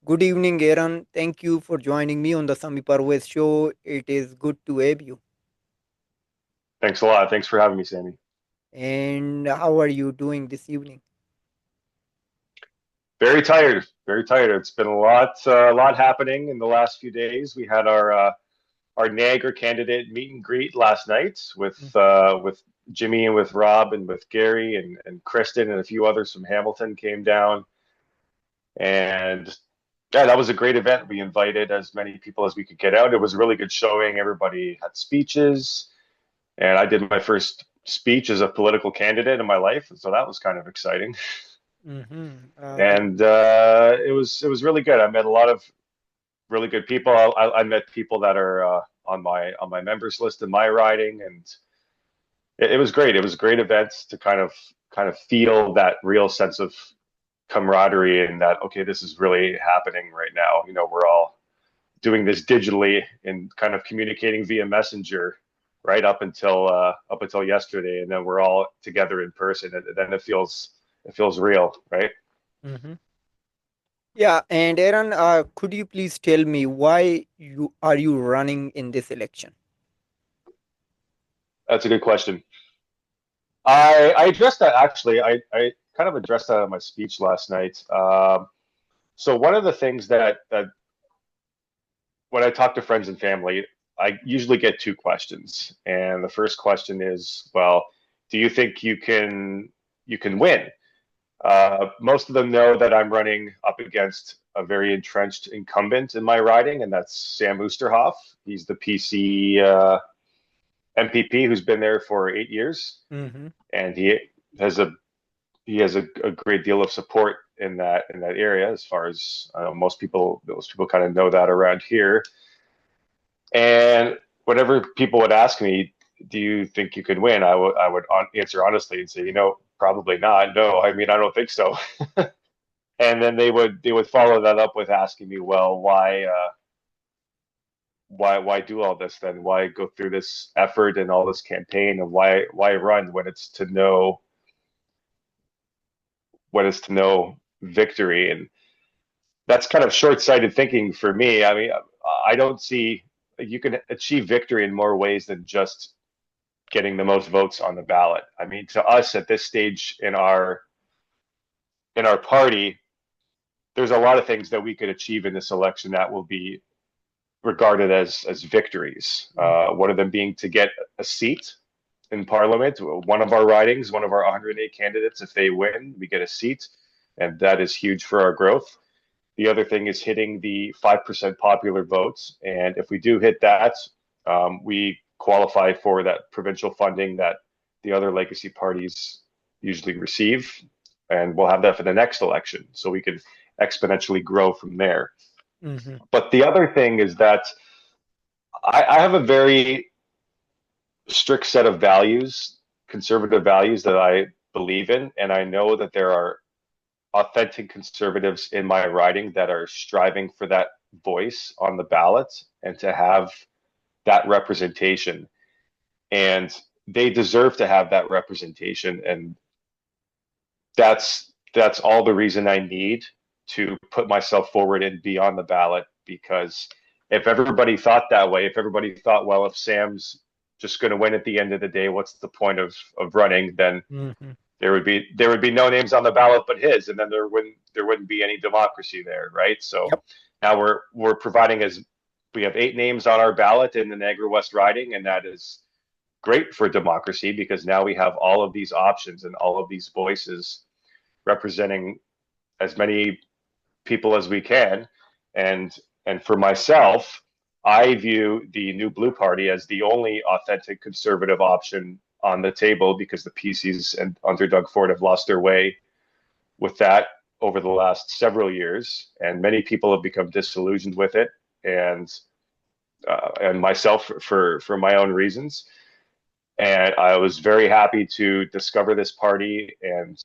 Good evening, Aaron. Thank you for joining me on the Sami Parvez show. It is good to have you. Thanks a lot. Thanks for having me, Sammy. And how are you doing this evening? Very tired. Very tired. It's been a lot happening in the last few days. We had our Niagara candidate meet and greet last night with Jimmy and with Rob and with Gary and Kristen and a few others from Hamilton came down. And yeah, that was a great event. We invited as many people as we could get out. It was a really good showing. Everybody had speeches, and I did my first speech as a political candidate in my life, so that was kind of exciting. Mm-hmm. And it was really good. I met a lot of really good people. I met people that are on my members list in my riding, and it was great. It was a great event to kind of feel that real sense of camaraderie and that okay, this is really happening right now. We're all doing this digitally and kind of communicating via messenger right up until yesterday, and then we're all together in person, and then it feels real, right? Mm-hmm. Yeah, and Aaron, could you please tell me why you running in this election? That's a good question. I addressed that actually. I kind of addressed that in my speech last night. So one of the things that when I talk to friends and family, I usually get two questions, and the first question is, well, do you think you can win? Most of them know that I'm running up against a very entrenched incumbent in my riding, and that's Sam Oosterhoff. He's the PC MPP who's been there for 8 years, Mm-hmm. and has a he has a great deal of support in that area. As far as most people kind of know that around here. And whenever people would ask me, "Do you think you could win?" I would answer honestly and say, probably not. No, I mean I don't think so. And then they would follow that up with asking me, well, why do all this then? Why go through this effort and all this campaign, and why run when it's to know victory? And that's kind of short-sighted thinking for me. I mean, I don't see you can achieve victory in more ways than just getting the most votes on the ballot. I mean, to us at this stage in our party, there's a lot of things that we could achieve in this election that will be regarded as victories. One of them being to get a seat in Parliament. One of our ridings, one of our 108 candidates, if they win, we get a seat, and that is huge for our growth. The other thing is hitting the 5% popular votes, and if we do hit that, we qualify for that provincial funding that the other legacy parties usually receive, and we'll have that for the next election, so we could exponentially grow from there. Mm-hmm. But the other thing is that I have a very strict set of values, conservative values that I believe in, and I know that there are authentic conservatives in my riding that are striving for that voice on the ballot and to have that representation. And they deserve to have that representation. And that's all the reason I need to put myself forward and be on the ballot, because if everybody thought that way, if everybody thought, well, if Sam's just going to win at the end of the day, what's the point of running? Then Mm-hmm. there would be no names on the ballot but his, and then there wouldn't be any democracy there, right? So Yep. now we're providing as we have 8 names on our ballot in the Niagara West riding, and that is great for democracy because now we have all of these options and all of these voices representing as many people as we can. And for myself, I view the New Blue Party as the only authentic conservative option on the table because the PCs and under Doug Ford have lost their way with that over the last several years, and many people have become disillusioned with it, and myself for my own reasons. And I was very happy to discover this party and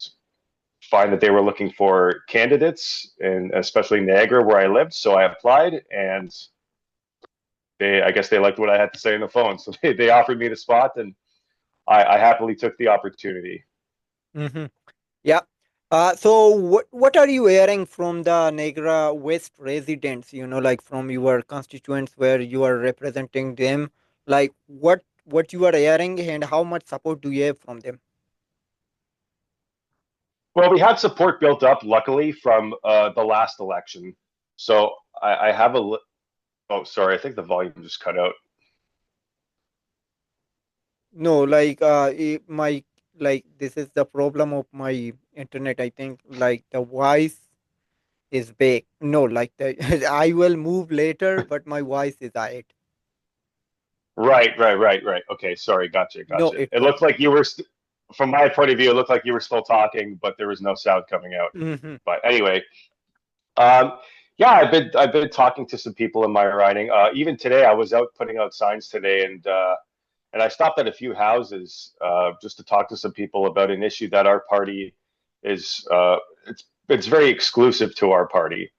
find that they were looking for candidates, and especially Niagara, where I lived. So I applied, and I guess they liked what I had to say on the phone. So they offered me the spot, and I happily took the opportunity. Mm-hmm. Yeah. So what are you hearing from the Niagara West residents? Like from your constituents where you are representing them. Like what you are hearing and how much support do you have from them? Well, we had support built up, luckily, from the last election. So I have oh, sorry, I think the volume just cut out. No, like my like this is the problem of my internet. I think like the voice is big. No, like the I will move later, but my voice is it. Right. Okay, sorry, No, gotcha. it's It looked okay. like you were, from my point of view, it looked like you were still talking, but there was no sound coming out. Hmm. But anyway, um, yeah, I've been talking to some people in my riding. Even today, I was out putting out signs today, and I stopped at a few houses just to talk to some people about an issue that our party is. It's very exclusive to our party,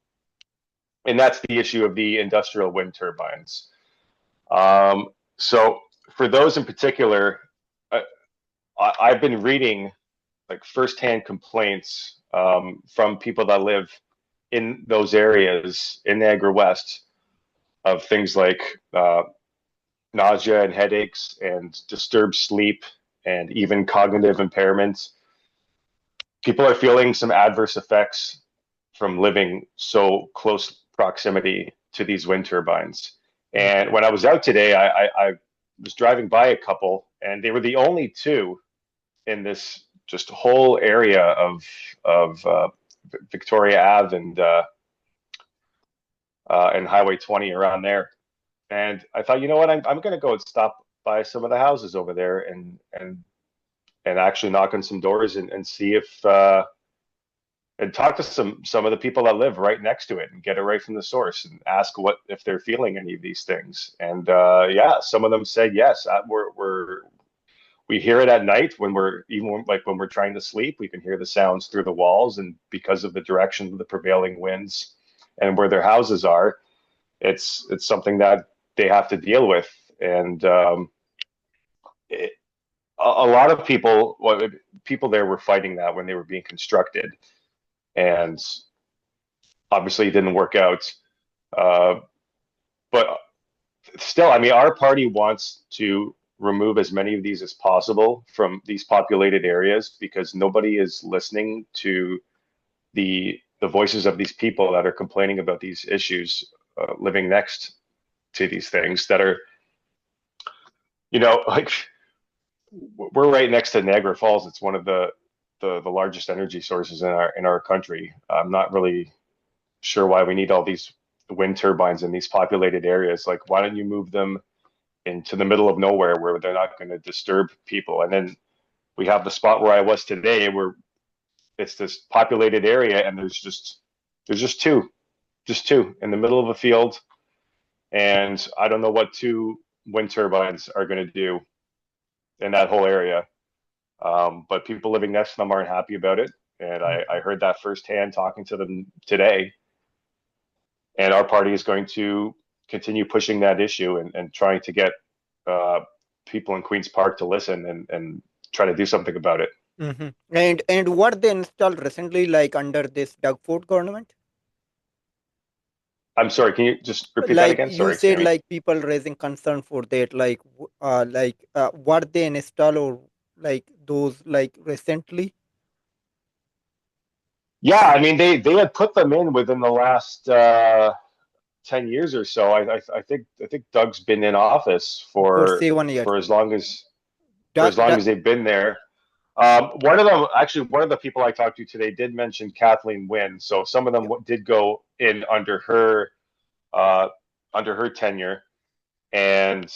and that's the issue of the industrial wind turbines. Um, so for those in particular, I, I've been reading like firsthand complaints from people that live in those areas in Niagara West of things like nausea and headaches and disturbed sleep and even cognitive impairments. People are feeling some adverse effects from living so close proximity to these wind turbines. And when I was out today, I was driving by a couple, and they were the only two in this just whole area of Victoria Ave and Highway 20 around there. And I thought, you know what, I'm going to go and stop by some of the houses over there and actually knock on some doors and see if and talk to some of the people that live right next to it and get it right from the source and ask what if they're feeling any of these things. And yeah, some of them said yes. We hear it at night when when we're trying to sleep. We can hear the sounds through the walls, and because of the direction of the prevailing winds and where their houses are, it's something that they have to deal with. And it, a lot of people, well, people there were fighting that when they were being constructed, and obviously it didn't work out. Uh, but still, I mean, our party wants to remove as many of these as possible from these populated areas because nobody is listening to the voices of these people that are complaining about these issues, living next to these things that are, like we're right next to Niagara Falls. It's one of the largest energy sources in our country. I'm not really sure why we need all these wind turbines in these populated areas. Like, why don't you move them into the middle of nowhere where they're not going to disturb people? And then we have the spot where I was today, where it's this populated area, and there's just two in the middle of a field, and I don't know what two wind turbines are going to do in that whole area. But people living next to them aren't happy about it, and I heard that firsthand talking to them today. And our party is going to continue pushing that issue and trying to get uh, people in Queens Park to listen and try to do something about it. Mm-hmm. And what they installed recently, like under this Doug Ford government, I'm sorry, can you just repeat that like again? you Sorry, said, Sammy. like people raising concern for that, what they install or like those like recently. Yeah, I mean they had put them in within the last 10 years or so. I think Doug's been in office For 7 years. for as long as Doug, they've been there. One of them, actually, one of the people I talked to today did mention Kathleen Wynne. So some of them yeah. did go in uh, under her tenure, and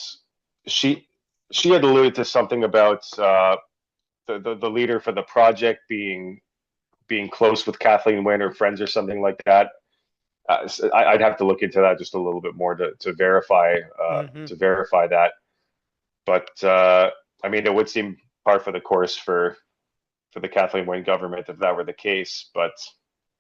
she she had alluded to something about the leader for the project being close with Kathleen Wynne or friends or something like that. I'd have to look into that just a little bit more Mm-hmm. to verify that. But I mean, it would seem par for the course for the Kathleen Wayne government if that were the case. But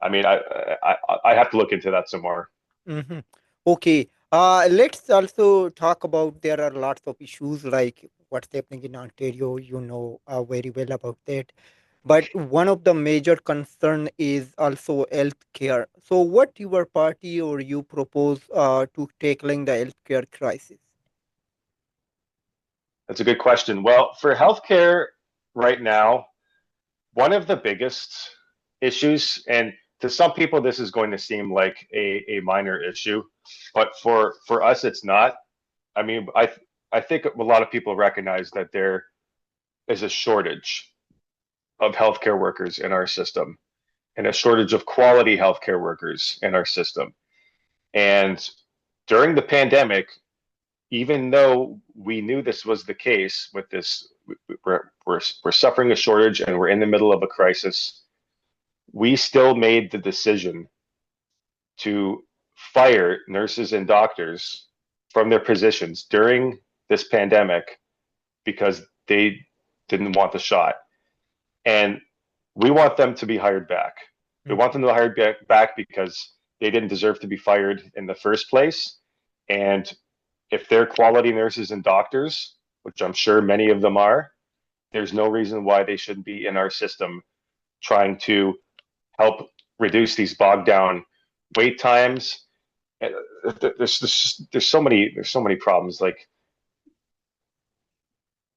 I mean, I have to look into that some more. Mm-hmm. Okay. Let's also talk about there are lots of issues like what's happening in Ontario. You know very well about that. But one of the major concern is also healthcare. So, what your party or you propose to tackling the healthcare crisis? That's a good question. Well, for healthcare right now, one of the biggest issues, and to some people this is going to seem like a minor issue, but for us it's not. I mean, I think a lot of people recognize that there is a shortage of healthcare workers in our system and a shortage of quality healthcare workers in our system. And during the pandemic, even though we knew this was the case with this, we're suffering a shortage and we're in the middle of a crisis. We still made the decision to fire nurses and doctors from their positions during this pandemic because they didn't want the shot. And we want them to be hired back. We want them to be hired back because they didn't deserve to be fired in the first place. And if they're quality nurses and doctors, which I'm sure many of them are, there's no reason why they shouldn't be in our system trying to help reduce these bogged down wait times. There's so many problems. Like,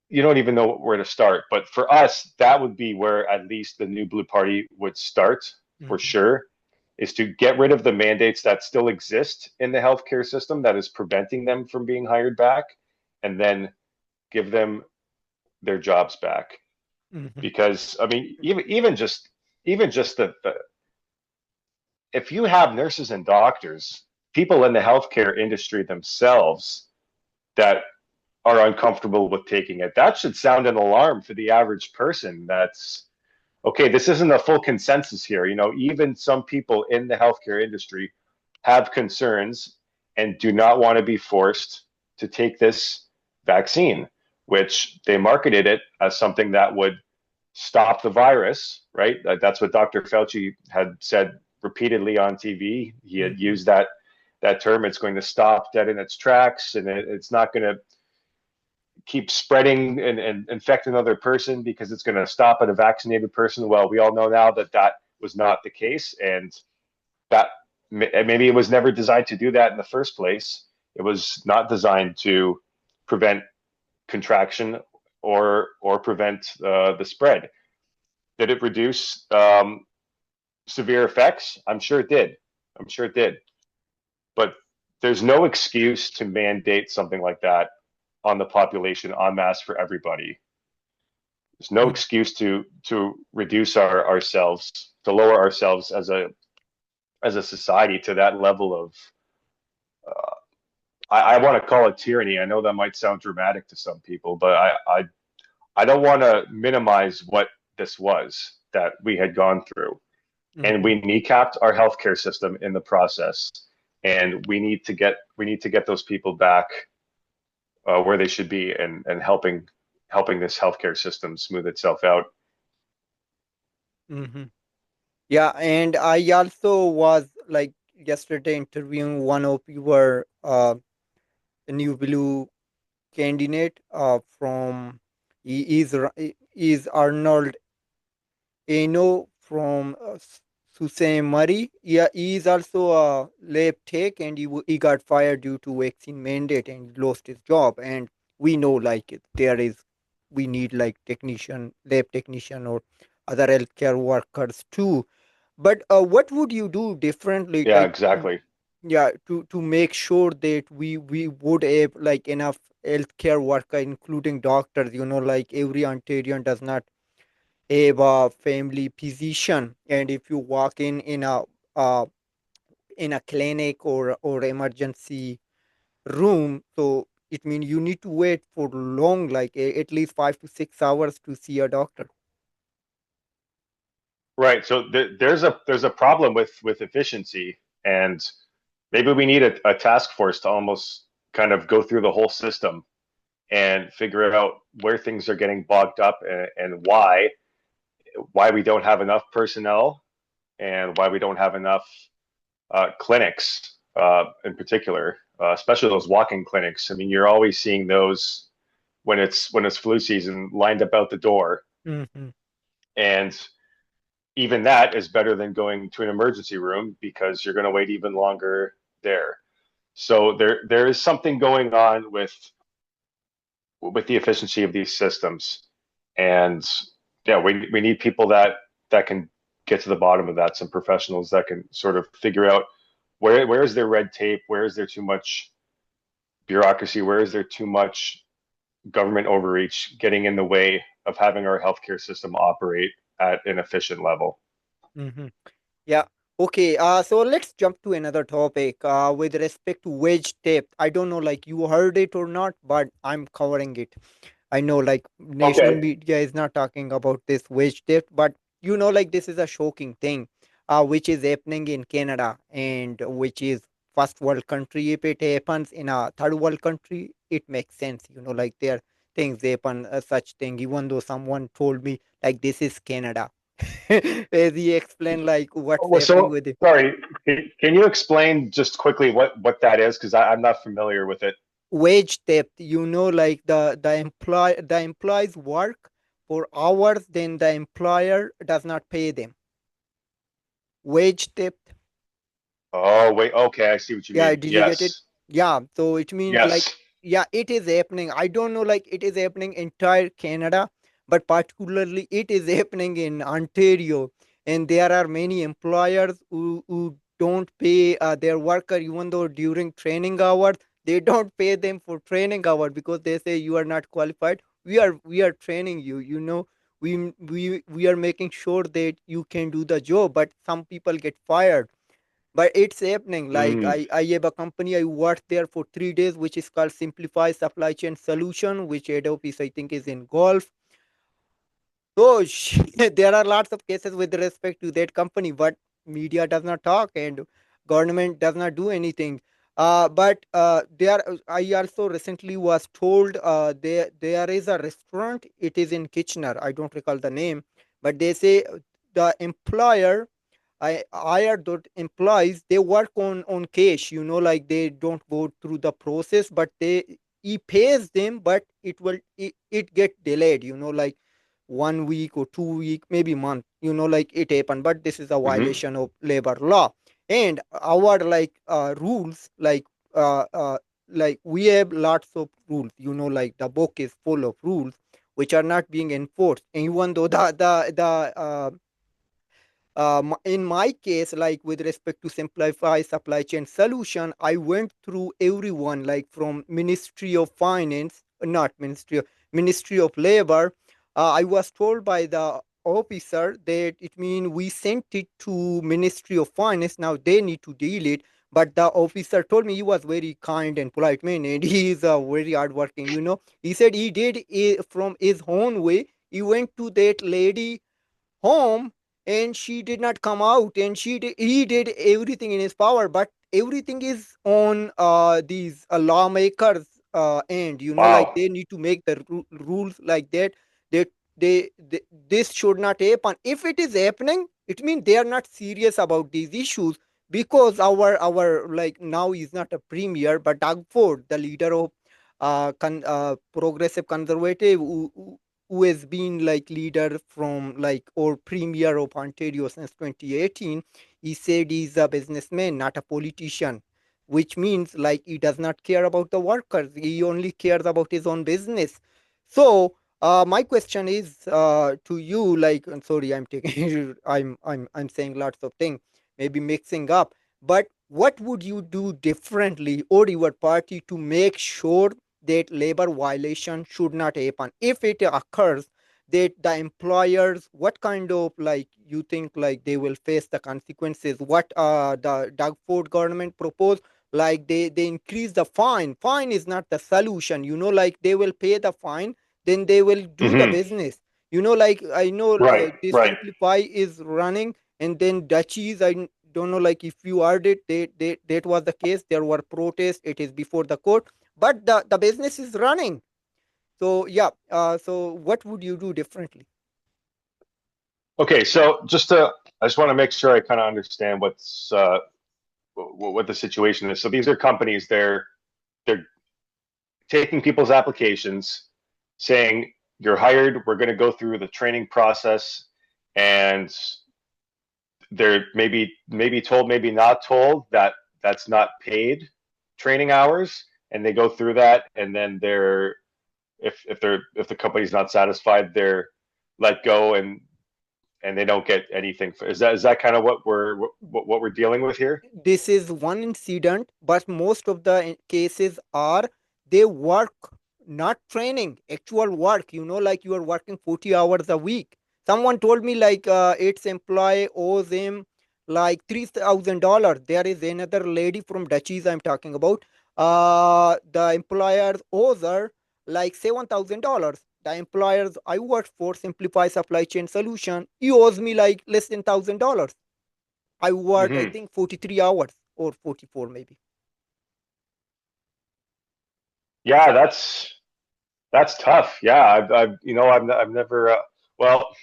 you don't even know where to start. But for us, that would be where at least the new Blue Party would start for Mhm. sure, is to get rid of the mandates that still exist in the healthcare system that is preventing them from being hired back, and then give them their jobs back. Mhm. Because I mean, even just the if you have nurses and doctors, people in the healthcare industry themselves that are uncomfortable with taking it, that should sound an alarm for the average person. That's okay, this isn't a full consensus here. You know, even some people in the healthcare industry have concerns and do not want to be forced to take this vaccine, which they marketed it as something that would stop the virus, right? That's what Dr. Fauci had said repeatedly on TV. He had Mhm. used that term. It's going to stop dead in its tracks, and it's not going to keep spreading and infect another person because it's going to stop at a vaccinated person. Well, we all know now that that was not the case, and that maybe it was never designed to do that in the first place. It was not designed to prevent contraction or prevent the spread. Did it reduce severe effects? I'm sure it did. I'm sure it did. But there's no excuse to mandate something like that on the population en masse for everybody. There's no Mhm. excuse to reduce ourselves, to lower ourselves as a society to that level of uh, I want to call it tyranny. I know that might sound dramatic to some people, but I don't want to minimize what this was that we had gone through. And Mhm. we kneecapped our healthcare system in the process. And we need to get those people back where they should be, and helping this healthcare system smooth itself out. Mhm. Yeah, and I also was like yesterday interviewing one of your new blue candidate from he is Arnold Eno from Sault Murray. Yeah, he is also a lab tech, and he got fired due to vaccine mandate and lost his job. And we know like there is we need like technician, lab technician, or other healthcare workers too. But what would you do differently, Yeah, like exactly. yeah, to make sure that we would have like enough healthcare worker, including doctors? You know, like every Ontarian does not have a family physician, and if you walk uh, in a clinic or emergency room, so it means you need to wait for long, like at least 5 to 6 hours to see a doctor. Right. So there's a problem with efficiency, and maybe we need a task force to almost kind of go through the whole system and figure out where things are getting bogged up, and why we don't have enough personnel, and why we don't have enough clinics in particular, especially those walk-in clinics. I mean, you're always seeing those when it's flu season lined up out the door. Hmm. And even that is better than going to an emergency room because you're going to wait even longer there. So there is something going on with the efficiency of these systems, and yeah, we need people that can get to the bottom of that. Some professionals that can sort of figure out where is there red tape, where is there too much bureaucracy, where is there too much government overreach getting in the way of having our healthcare system operate at an efficient level. Hmm. Yeah. Okay. So let's jump to another topic. With respect to wage theft, I don't know, like you heard it or not, but I'm covering it. I know, like national Okay. media is not talking about this wage theft, but like this is a shocking thing, which is happening in Canada, and which is first world country. If it happens in a third world country, it makes sense. Like there things happen, such thing. Even though someone told me like this is Canada, as he explained like what's Well, happening so with it. sorry, can you explain just quickly what that is? Because I'm not familiar with it. Wage theft, like the employees work for hours, then the employer does not pay them. Wage theft. Oh, wait. Okay, I see what you Yeah, mean. did you get it? Yes. Yeah, so it means like, Yes. yeah, it is happening. I don't know, like it is happening entire Canada, but particularly it is happening in Ontario. And there are many employers who don't pay their worker, even though during training hours, they don't pay them for training hour because they say you are not qualified. We are training you, we are making sure that you can do the job, but some people get fired. But it's happening. Like Mm. I have a company, I worked there for 3 days, which is called Simplify Supply Chain Solution, which head office I think is in Gulf. So there are lots of cases with respect to that company, but media does not talk and government does not do anything. But there, I also recently was told there is a restaurant. It is in Kitchener. I don't recall the name, but they say the employer I hired those employees. They work on cash. Like they don't go through the process, but he pays them, but it get delayed. Like 1 week or 2 week, maybe month. Like it happened, but this is a Hmm. violation of labor law and our like rules. Like we have lots of rules. Like the book is full of rules which are not being enforced. And even though the in my case, like with respect to simplify supply chain solution, I went through everyone, like from Ministry of Finance, not Ministry of Labor. I was told by the officer that it means we sent it to Ministry of Finance. Now they need to deal it. But the officer told me he was very kind and polite man, and he is very hardworking. He said he did it from his own way. He went to that lady home and she did not come out, and he did everything in his power, but everything is on these lawmakers and like Wow. they need to make the rules like that. They, they, they this should not happen. If it is happening, it means they are not serious about these issues, because our like now is not a premier but Doug Ford, the leader of progressive conservative, who has been like leader from like or premier of Ontario since 2018. He said he's a businessman, not a politician, which means like he does not care about the workers. He only cares about his own business. So my question is to you, like, I'm sorry, I'm taking, I'm saying lots of things, maybe mixing up, but what would you do differently or your party to make sure that labor violation should not happen? If it occurs, that the employers, what kind of like you think like they will face the consequences? What the Doug Ford government proposed, like they increase the fine is not the solution. Like they will pay the fine, then they will do the Hmm. business. Like I know Right. this Right. Simplify is running, and then Dutchies, I don't know like if you heard it, that was the case. There were protests, it is before the court, but the business is running. So yeah, so what would you do differently? Okay. So I just want to make sure I kind of understand what the situation is. So these are companies. They're taking people's applications, saying you're hired. We're going to go through the training process. and they're maybe told, maybe not told that that's not paid training hours, and they go through that, and then they're if the company's not satisfied, they're let go, and they don't get anything. Is that kind of what we're dealing with here? This is one incident, but most of the cases are they work, not training, actual work. Like you are working 40 hours a week. Someone told me like its employee owes him like $3,000. There is another lady from Dutchies I'm talking about. The employer owes her like $7,000. The employers I work for, Simplify Supply Chain Solution, he owes me like less than $1,000. I worked, I Hmm. think, 43 hours or 44 maybe. Yeah, that's tough. Yeah, I've never. Well,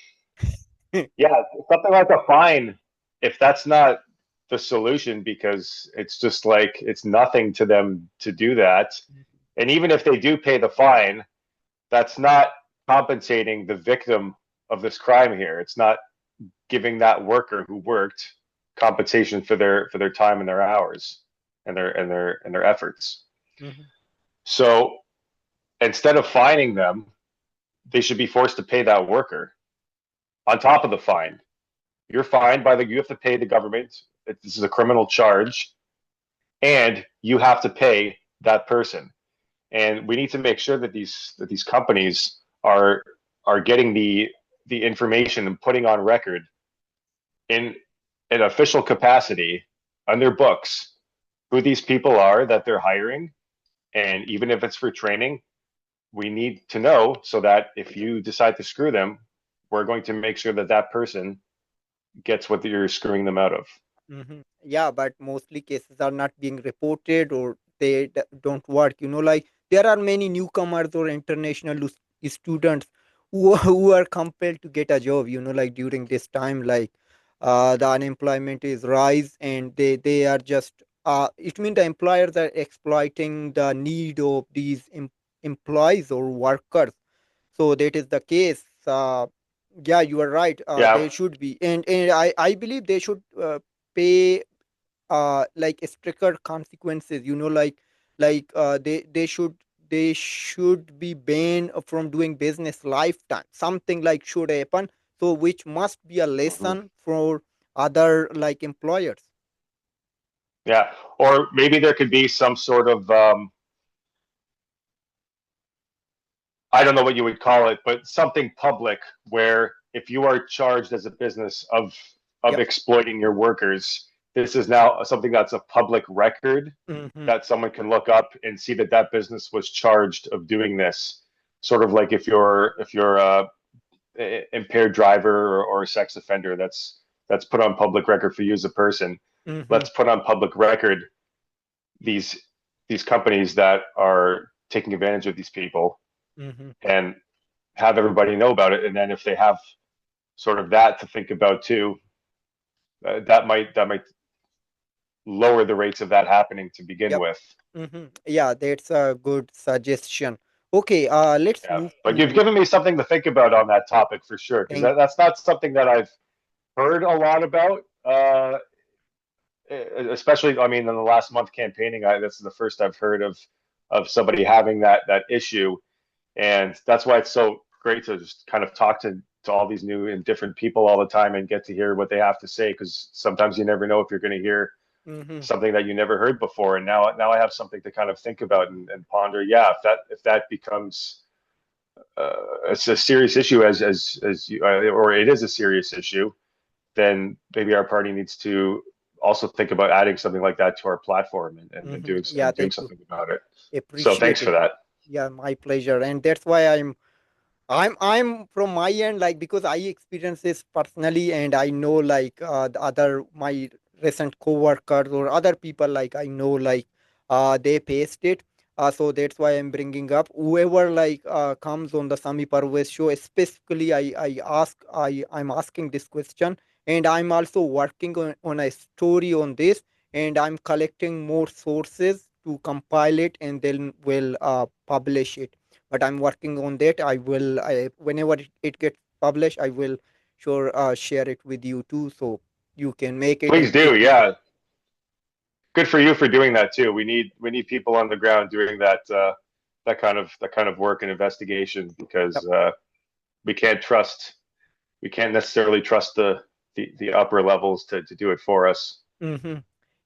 yeah, something like a fine, if that's not the solution, because it's just like it's nothing to them to do that. And even if they do pay the fine, that's not compensating the victim of this crime here. It's not giving that worker who worked compensation for their time and their hours and their efforts. Mhm, So instead of fining them, they should be forced to pay that worker on top of the fine. You're fined by you have to pay the government. This is a criminal charge, and you have to pay that person. And we need to make sure that these companies are getting the information and putting on record in an official capacity on their books who these people are that they're hiring. And even if it's for training, we need to know so that if you decide to screw them, we're going to make sure that that person gets what you're screwing them out of. Yeah, but mostly cases are not being reported or they don't work. Like there are many newcomers or international students who are compelled to get a job. Like during this time, like the unemployment is rise and they are just. It means the employers are exploiting the need of these employees or workers. So that is the case. Yeah, you are right. Yeah, They should be, and I believe they should pay like stricter consequences. They should be banned from doing business lifetime. Something like should happen. So which must be a mm-hmm. lesson for other like employers. Yeah. Or maybe there could be some sort of I don't know what you would call it, but something public where if you are charged as a business of Yep. exploiting your workers, this is now something that's a public record Hmm. that someone can look up and see that that business was charged of doing this. Sort of like if you're a impaired driver or a sex offender, that's put on public record for you as a person. Hmm. Let's put on public record these these companies that are taking advantage of these people Hmm. and have everybody know about it. And then if they have sort of that to think about too, that might lower the rates of that happening to begin Yep. with. Yeah, that's a good suggestion. Okay, let's Yeah, move but you've to given me something to think about on that topic for sure, because thank. that's not something that I've heard a lot about. Especially, I mean, in the last month campaigning, this is the first I've heard of somebody having that issue, and that's why it's so great to just kind of talk to all these new and different people all the time and get to hear what they have to say, because sometimes you never know if you're going to hear Hmm. something that you never heard before. And now I have something to kind of think about and ponder. Yeah, if that becomes it's a serious issue as you, or it is a serious issue, then maybe our party needs to also think about adding something like that to our platform Yeah, and doing thank you. something about it. So thanks Appreciate for it. that. Yeah, my pleasure. And that's why I'm from my end, like because I experience this personally, and I know like the other my recent coworkers or other people like I know like they faced it. So that's why I'm bringing up whoever like comes on the Sami Parvez show. Specifically, I'm asking this question, and I'm also working on a story on this, and I'm collecting more sources to compile it, and then will publish it. But I'm working on that. Whenever it gets published, I will sure share it with you too, so you can make it Please and make do. me. Yeah, good for you for doing that too. We need people on the ground doing that kind of work and investigation because we can't trust we can't necessarily trust the upper levels to do it for us. Hmm.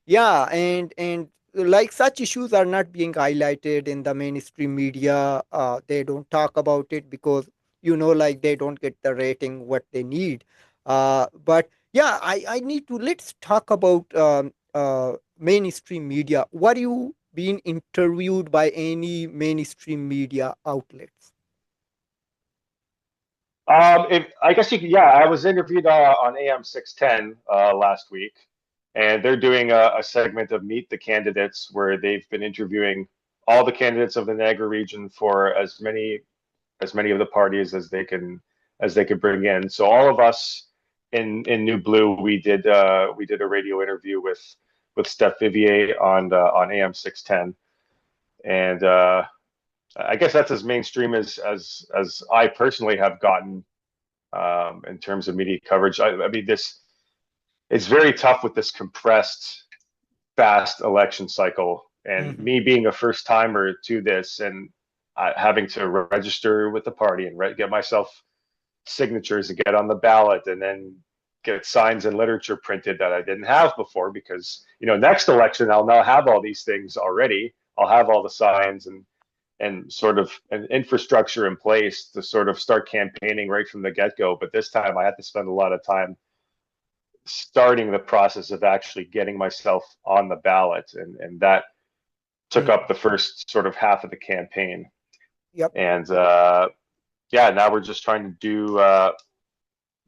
Yeah, and like such issues are not being highlighted in the mainstream media. They don't talk about it because like they don't get the rating what they need. But yeah, I need to let's talk about mainstream media. Were you being interviewed by any mainstream media outlets? I guess you could, yeah, I was interviewed on AM 610 last week, and they're doing a segment of Meet the Candidates where they've been interviewing all the candidates of the Niagara region for as many of the parties as they could bring in. So all of us in New Blue, we did a radio interview with Steph Vivier on AM 610, and I guess that's as mainstream as I personally have gotten in terms of media coverage. I mean, this it's very tough with this compressed, fast election cycle, and Hmm. me being a first timer to this, and having to register with the party and get myself signatures to get on the ballot, and then get signs and literature printed that I didn't have before because next election I'll now have all these things already. I'll have all the signs and sort of an infrastructure in place to sort of start campaigning right from the get-go. But this time I had to spend a lot of time starting the process of actually getting myself on the ballot, and that took up Hmm. the first sort of half of the campaign. Yep. And yeah, now we're just trying to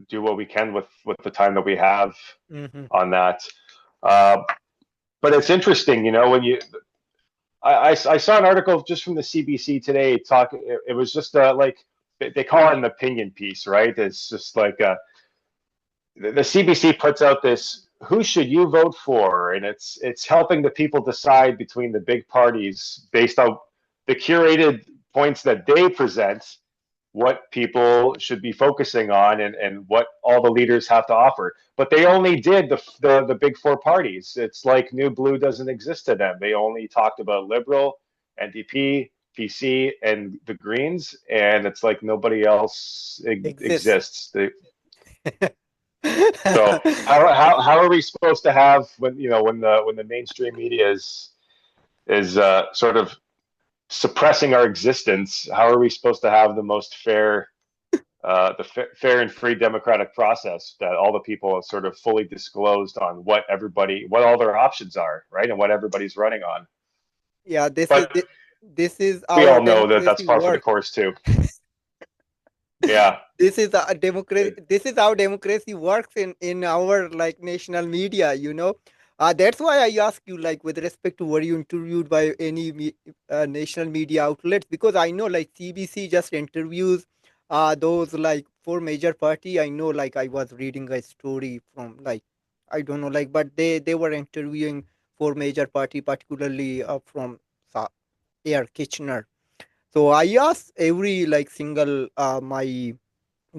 do what we can with the time that we have Hmm. on that. Uh, but it's interesting, when I saw an article just from the CBC today. It was just like they call it an opinion piece, right? It's just like the CBC puts out this "Who should you vote for?" and it's helping the people decide between the big parties based on the curated points that they present, what people should be focusing on, and what all the leaders have to offer. But they only did the big four parties. It's like New Blue doesn't exist to them. They only talked about Liberal, NDP, PC, and the Greens, and it's like nobody else Exists. exists. So how are we supposed to have when the mainstream media is sort of suppressing our existence? How are we supposed to have the most fair fair and free democratic process that all the people have sort of fully disclosed on what all their options are, right, and what everybody's running on? Yeah, But this is we our all know that that's democracy par for the work. course too. Yeah. This is a democracy. This is how democracy works in our like national media. That's why I ask you, like, with respect to were you interviewed by any national media outlets, because I know like CBC just interviews those like four major party. I know, like, I was reading a story from, like, I don't know, like, but they were interviewing four major party, particularly from Sa- Air Kitchener. So I asked every like single my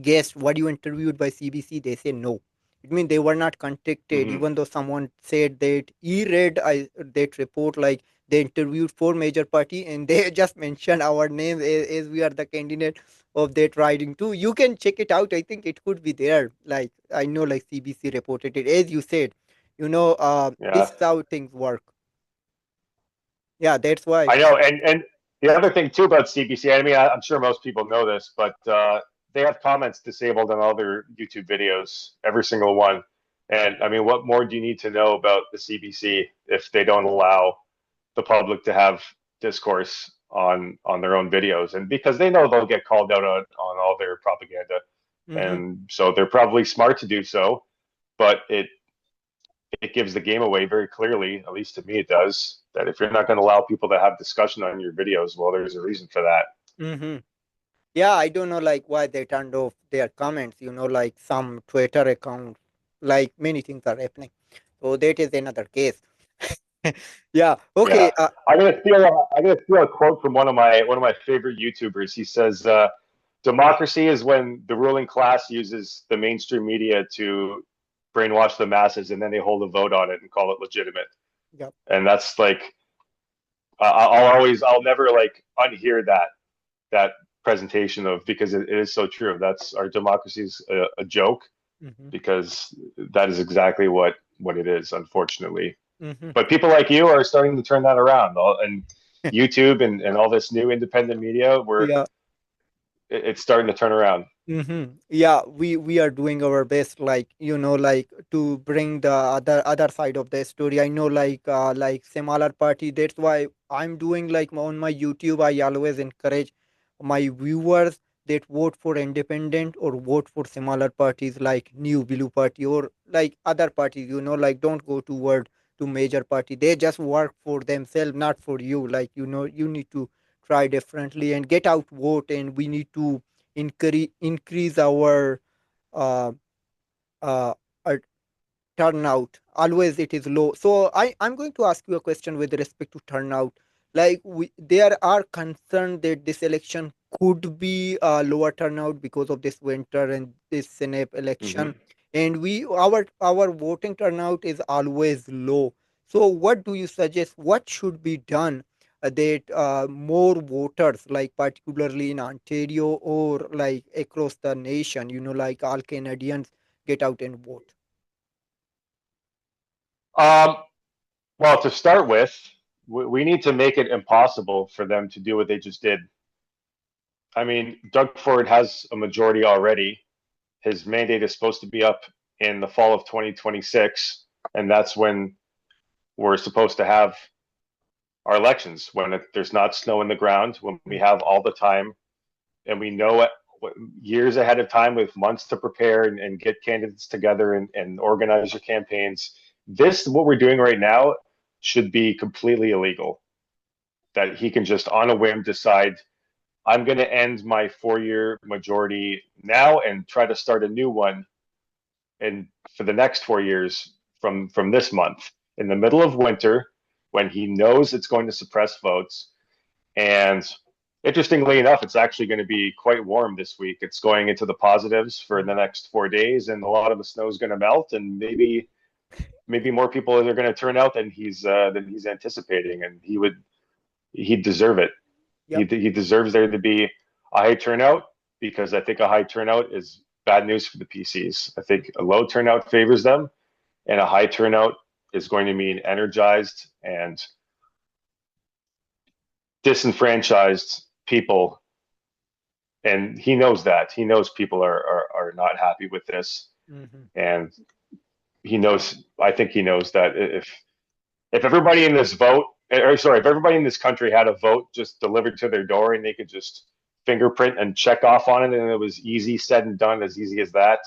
guest, were you interviewed by CBC? They say no. It means they were not contacted, Hmm. even though someone said that he read that report, like they interviewed four major party and they just mentioned our name as we are the candidate of that riding too. You can check it out. I think it could be there. Like, I know like CBC reported it. As you said, this Yeah. is how things work. Yeah, that's why. I know, and the other thing too about CBC, I mean, I'm sure most people know this, but they have comments disabled on all their YouTube videos, every single one. And I mean, what more do you need to know about the CBC if they don't allow the public to have discourse on their own videos? And because they know they'll get called out on all their propaganda, Hmm. and so they're probably smart to do so, but it gives the game away very clearly, at least to me it does, that if you're not going to allow people to have discussion on your videos, well, there's a reason for that. Hmm. Yeah, I don't know like why they turned off their comments, like some Twitter account, like many things are happening. So that is another case. Yeah, okay. Yeah, I'm gonna steal a quote from one of my favorite YouTubers. He says, democracy is when the ruling class uses the mainstream media to brainwash the masses, and then they hold a vote on it and call it legitimate. Yep. And that's like I'll never like unhear that presentation of, because it is so true. That's our democracy's a joke, Mm-hmm. because that is exactly what it is, unfortunately. Mm-hmm. But people like you are starting to turn that around, and YouTube and all this new independent media, where Yeah. it's starting to turn around. Yeah, we are doing our best, like, like, to bring the other side of the story. I know, like similar party. That's why I'm doing, like, on my YouTube. I always encourage my viewers that vote for independent or vote for similar parties like New Blue Party or like other parties. Like, don't go toward to major party. They just work for themselves, not for you. Like, you need to try differently and get out vote, and we need to increase our uh, uh, uh, turnout. Always it is low. So I'm going to ask you a question with respect to turnout. Like, there are concerned that this election could be a lower turnout because of this winter and this Senate election, Mm-hmm. and our voting turnout is always low. So what do you suggest? What should be done that more voters, like particularly in Ontario or like across the nation, like all Canadians, get out and vote? Um, well, to start with, we need to make it impossible for them to do what they just did. I mean, Doug Ford has a majority already. His mandate is supposed to be up in the fall of 2026, and that's when we're supposed to have our elections, when there's not snow in the ground, when we have all the time, and we know years ahead of time, with months to prepare and get candidates together and organize your campaigns. This, what we're doing right now, should be completely illegal. That he can just on a whim decide, I'm going to end my 4 year majority now and try to start a new one, and for the next 4 years from this month, in the middle of winter, when he knows it's going to suppress votes. And interestingly enough, it's actually going to be quite warm this week. It's going into the positives for the next 4 days, and a lot of the snow is going to melt, and maybe more people are going to turn out than he's anticipating, and he'd deserve it. He Yep. he deserves there to be a high turnout, because I think a high turnout is bad news for the PCs. I think a low turnout favors them, and a high turnout is going to mean energized and disenfranchised people, and he knows that. He knows people are not happy with this, Mm-hmm. and he knows. I think he knows that if everybody in this vote, or sorry, if everybody in this country had a vote just delivered to their door, and they could just fingerprint and check off on it, and it was easy said and done, as easy as that,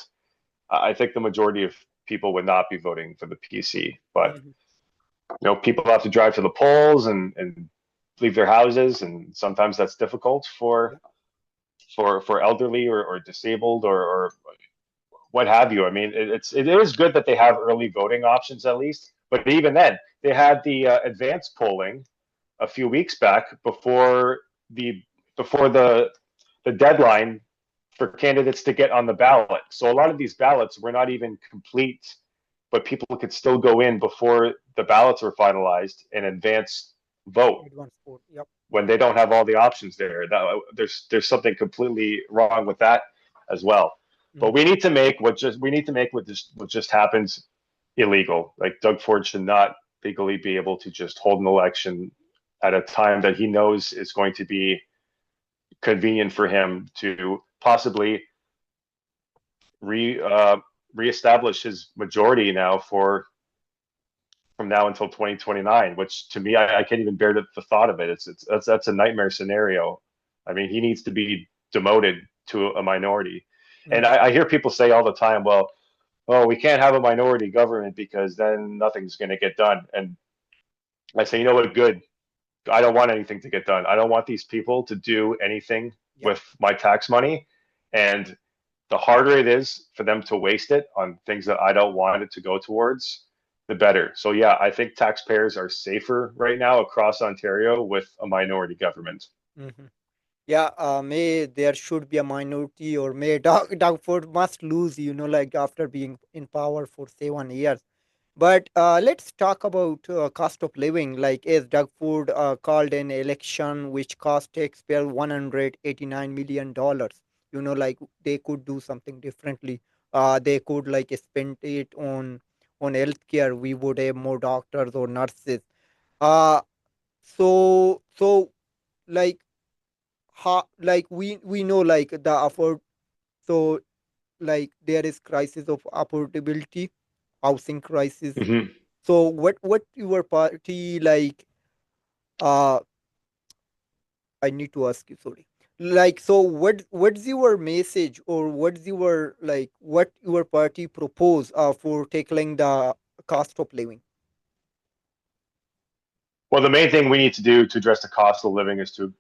I think the majority of people would not be voting for the PC. But Mm-hmm. people have to drive to the polls and leave their houses, and sometimes that's difficult for Yep. elderly or disabled or what have you. I mean, it is good that they have early voting options at least, but even then, they had the advanced polling a few weeks back the before the deadline for candidates to get on the ballot. So a lot of these ballots were not even complete, but people could still go in before the ballots were finalized and advance vote Advanced sport. Yep. when they don't have all the options there. There's something completely wrong with that as well. But Mm-hmm. we need to make what just happens illegal. Like, Doug Ford should not legally be able to just hold an election at a time that he knows is going to be convenient for him to possibly re reestablish his majority now for from now until 2029, which to me, I can't even bear the thought of it. That's a nightmare scenario. I mean, he needs to be demoted to a minority. And Mm-hmm. I hear people say all the time, well, oh, we can't have a minority government because then nothing's going to get done. And I say, you know what, good. I don't want anything to get done. I don't want these people to do anything Yep. with my tax money. And the harder it is for them to waste it on things that I don't want it to go towards, the better. So yeah, I think taxpayers are safer right now across Ontario with a minority government. Mm-hmm. Yeah, may there should be a minority, or may Doug Ford must lose, like after being in power for 7 years. But let's talk about cost of living. Like, as Doug Ford called an election which cost taxpayer $189 million. Like they could do something differently. They could like spend it on healthcare. We would have more doctors or nurses. Uh, so like like we know like the afford, so like there is crisis of affordability, housing crisis. Hmm. So what your party like, uh I need to ask you, sorry, like, so what's your message, or what's your like what your party propose for tackling the cost of living? Well, the main thing we need to do to address the cost of living is to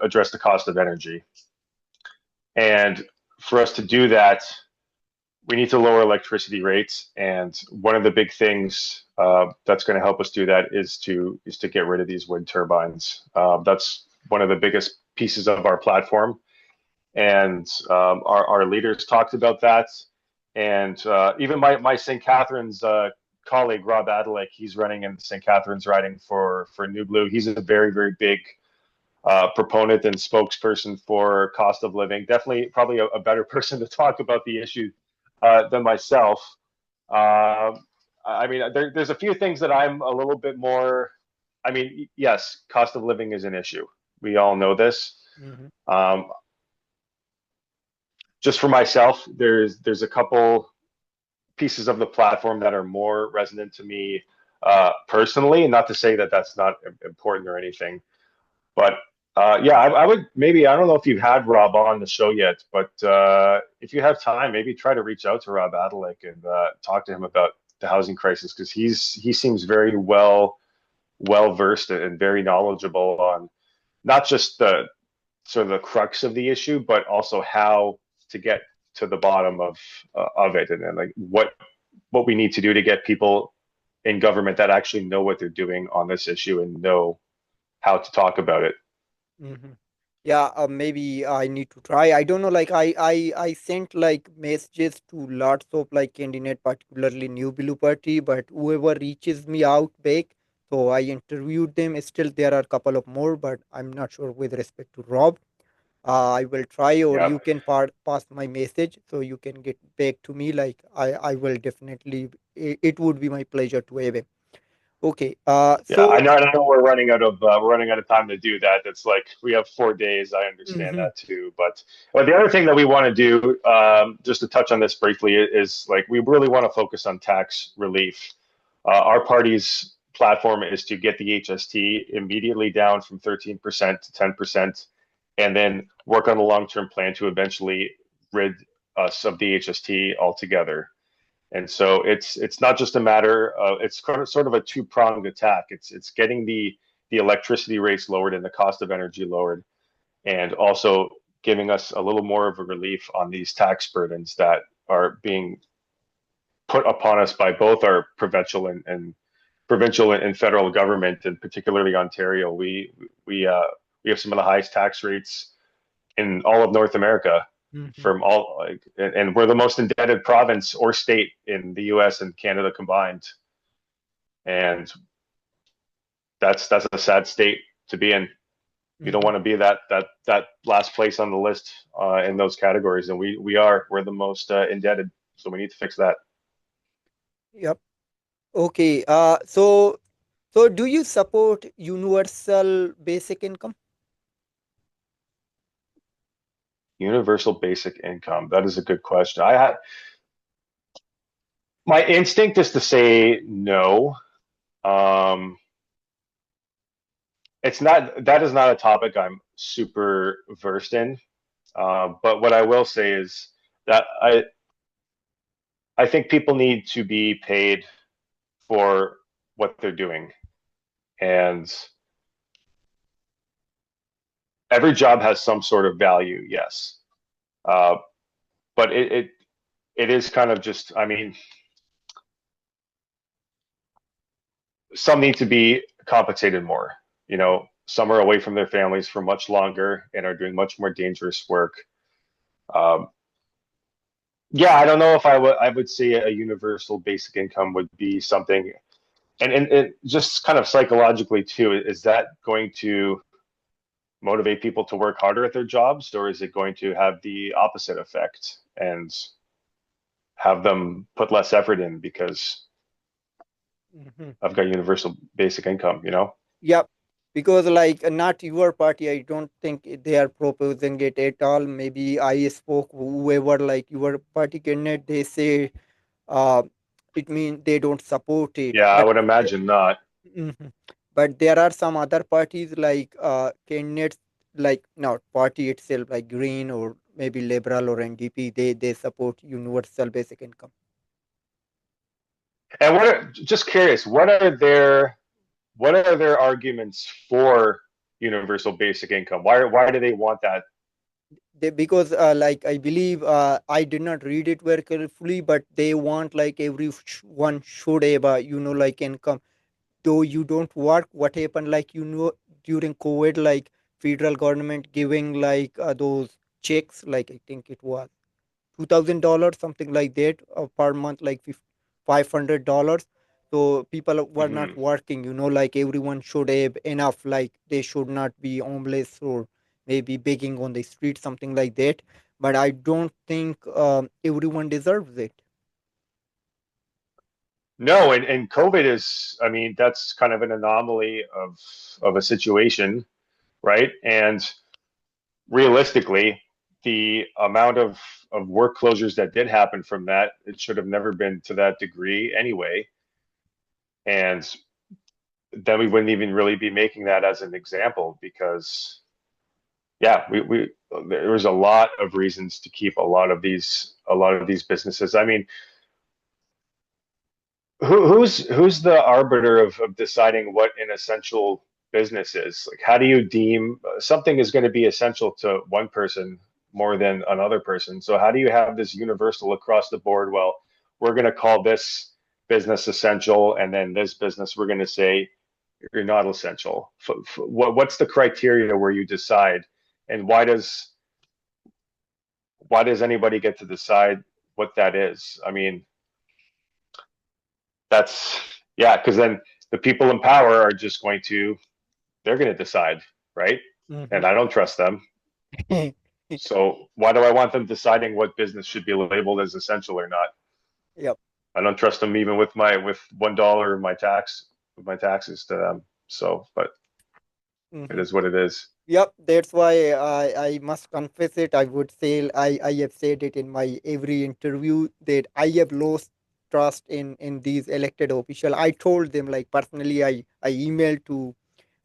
address the cost of energy. And for us to do that, we need to lower electricity rates. And one of the big things that's going to help us do that is to get rid of these wind turbines. That's one of the biggest pieces of our platform, and our leaders talked about that. And even my St. Catharines colleague Rob Adalik, he's running in St. Catharines riding for New Blue. He's a very big proponent and spokesperson for cost of living. Definitely, probably a better person to talk about the issue than myself. Uh, I mean, there's a few things that I'm a little bit more. I mean, yes, cost of living is an issue. We all know this. Mm-hmm. Um, just for myself, there's a couple pieces of the platform that are more resonant to me personally, and not to say that that's not important or anything. But yeah, I would maybe, I don't know if you've had Rob on the show yet, but if you have time, maybe try to reach out to Rob Adalik and talk to him about the housing crisis, because he seems very well versed and very knowledgeable on not just the sort of the crux of the issue, but also how to get to the bottom of it, and then like what we need to do to get people in government that actually know what they're doing on this issue and know how to talk about it. Mm-hmm. Yeah, maybe I need to try. I don't know. Like I sent like messages to lots of like candidate, particularly New Blue Party, but whoever reaches me out back, so I interviewed them. Still, there are a couple of more, but I'm not sure with respect to Rob. I will try, or Yeah. you can pass my message, so you can get back to me. Like I will definitely. It would be my pleasure to have him. Okay. Yeah, I So. know. I know we're running out of time to do that. It's like we have 4 days. I understand Mhm, that too. But the other thing that we want to do, just to touch on this briefly, is like we really want to focus on tax relief. Our party's platform is to get the HST immediately down from 13% to 10%, and then work on a long-term plan to eventually rid us of the HST altogether. And so it's not just a matter of, it's sort of a two pronged attack. It's getting the electricity rates lowered and the cost of energy lowered, and also giving us a little more of a relief on these tax burdens that are being put upon us by both our provincial and federal government, and particularly Ontario. We have some of the highest tax rates in all of North America, mhm. from all like, and we're the most indebted province or state in the U.S. and Canada combined, and that's a sad state to be in. You don't Mhm. want to be that last place on the list in those categories, and we're the most indebted, so we need to fix that. Yep. Okay. So do you support universal basic income? Universal basic income. That is a good question. I had my instinct is to say no. Um, it's not that is not a topic I'm super versed in. But what I will say is that I think people need to be paid for what they're doing, and every job has some sort of value, yes. Uh, but it is kind of just, I mean, some need to be compensated more. You know, Some are away from their families for much longer and are doing much more dangerous work. Um, yeah, I don't know if I would say a universal basic income would be something, and it just kind of psychologically too. Is that going to motivate people to work harder at their jobs, or is it going to have the opposite effect and have them put less effort in because Mhm. I've got universal basic income, you know? Yep. Because like not your party, I don't think they are proposing it at all. Maybe I spoke whoever like your party candidate, they say uh, it means they don't support it. Yeah, I But would imagine not. mhm. But there are some other parties like candidates like not party itself like Green or maybe Liberal or NDP. They support universal basic income. And just curious, what are their arguments for universal basic income? Why do they want that? Because like I believe I did not read it very carefully, but they want like everyone should have like income. Though you don't work, what happened like during COVID, like federal government giving like those checks, like I think it was $2,000 something like that per month, like $500. So people were not Hmm. working, like everyone should have enough, like they should not be homeless or maybe begging on the street, something like that. But I don't think everyone deserves it. No, and COVID is, I mean, that's kind of an anomaly of a situation, right? And realistically, the amount of work closures that did happen from that, it should have never been to that degree anyway. And then we wouldn't even really be making that as an example because yeah, we there was a lot of reasons to keep a lot of these businesses. I mean, who's the arbiter of deciding what an essential business is? Like, how do you deem something is going to be essential to one person more than another person? So how do you have this universal across the board? Well, we're going to call this business essential, and then this business we're going to say you're not essential. What's the criteria where you decide, and why does anybody get to decide what that is? I mean, that's yeah, because then the people in power are just they're going to decide, right? Hmm. And I don't trust them. So why do I want them deciding what business should be labeled as essential or not? Yep. I don't trust them even with $1 of my taxes to them. So, but it Hmm. is what it is. Yep, that's why I must confess it. I would say I have said it in my every interview that I have lost trust in these elected officials. I told them like personally, I emailed to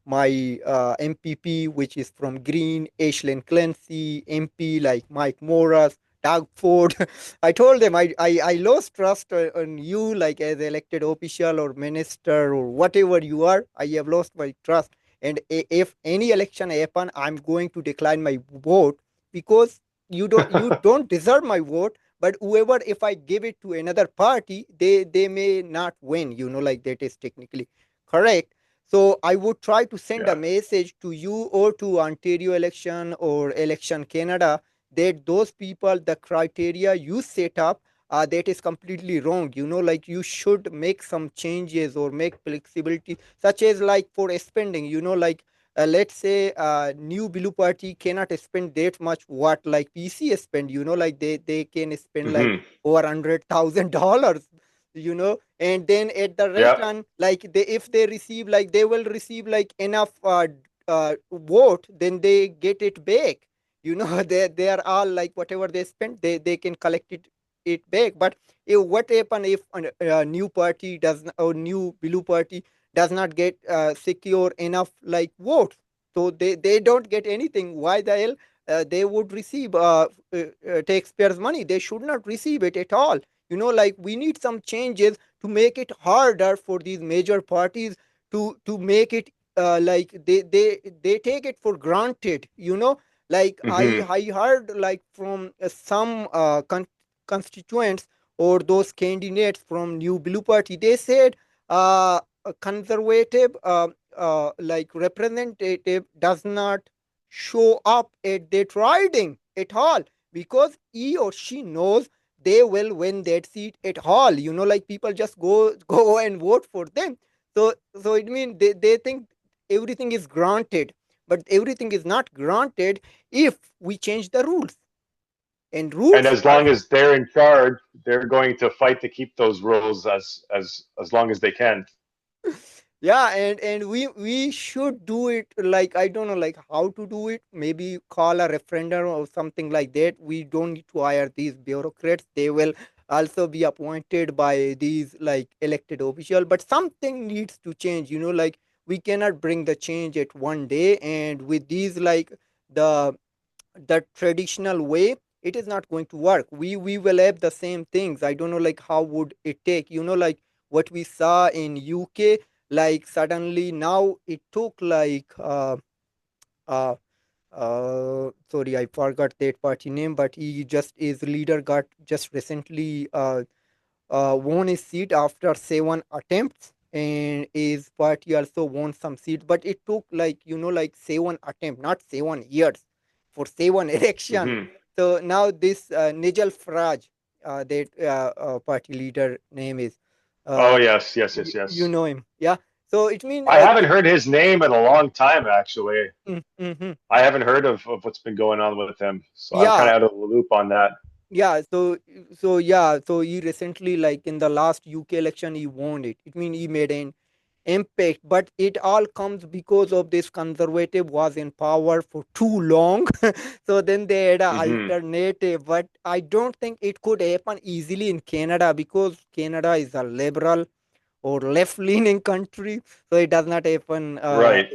my MPP, which is from Green, Aislinn Clancy, MP like Mike Morris, Doug Ford. I told them I lost trust on you, like as elected official or minister or whatever you are. I have lost my trust. And if any election happen, I'm going to decline my vote because you don't deserve my vote. But whoever, if I give it to another party, they may not win. Like that is technically correct. So I would try to send a Yeah. message to you or to Ontario election or election Canada that those people, the criteria you set up, that is completely wrong. Like you should make some changes or make flexibility, such as like for spending. Like let's say new blue party cannot spend that much what like PC spend. Like they can spend like Hmm. over $100,000. And then at the Yep. return, like they if they receive like they will receive like enough vote, then they get it back. They are all like whatever they spent, they can collect it back. But what happen if a new party does or new blue party does not get secure enough like votes, so they don't get anything. Why the hell they would receive taxpayers money? They should not receive it at all. Like we need some changes to make it harder for these major parties to make it like they take it for granted. Like i Hmm. i heard like from some constituents or those candidates from new blue party, they said a conservative representative does not show up at that riding at all, because he or she knows they will win that seat at all. Like people just go and vote for them. So it means they think everything is granted, but everything is not granted if we change the rules. And And rules as are long as they're in charge, they're going to fight to keep those rules as long as they can. yeah, and we should do it. Like, I don't know, like how to do it. Maybe call a referendum or something like that. We don't need to hire these bureaucrats. They will also be appointed by these like elected official, but something needs to change. Like we cannot bring the change at one day, and with these like the the traditional way, it is not going to work. We will have the same things. I don't know like how would it take, like what we saw in UK. Like suddenly now it took like uh sorry, I forgot that party name, but he just his leader got just recently won a seat after 7 attempts, and his party also won some seats, but it took like like 7 attempt, not 7 years, for 7 election. Mm-hmm. So now this Nigel Farage, that party leader name is, Oh uh, yes, yes, yes, you yes. know him, yeah. So it means I haven't heard his name in a long time, actually. mhm. I haven't heard of what's been going on with him, so I'm kind Yeah, of out of the loop on that. yeah. So he recently, like in the last UK election, he won it. It means he made an impact, but it all comes because of this conservative was in power for too long. So then they had an Mm-hmm. alternative, but I don't think it could happen easily in Canada, because Canada is a liberal or left leaning country, so it does not happen Right.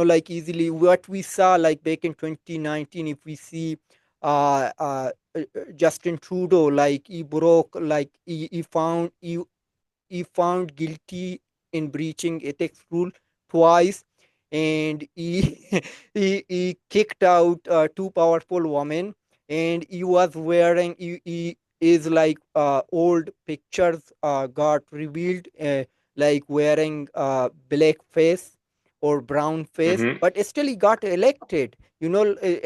like easily. What we saw like back in 2019, if we see Justin Trudeau, like he broke, like he found guilty in breaching ethics rule twice, and he he kicked out two powerful women, and he was wearing, he is like old pictures got revealed, like wearing black face or brown face, Mm-hmm. but still he got elected,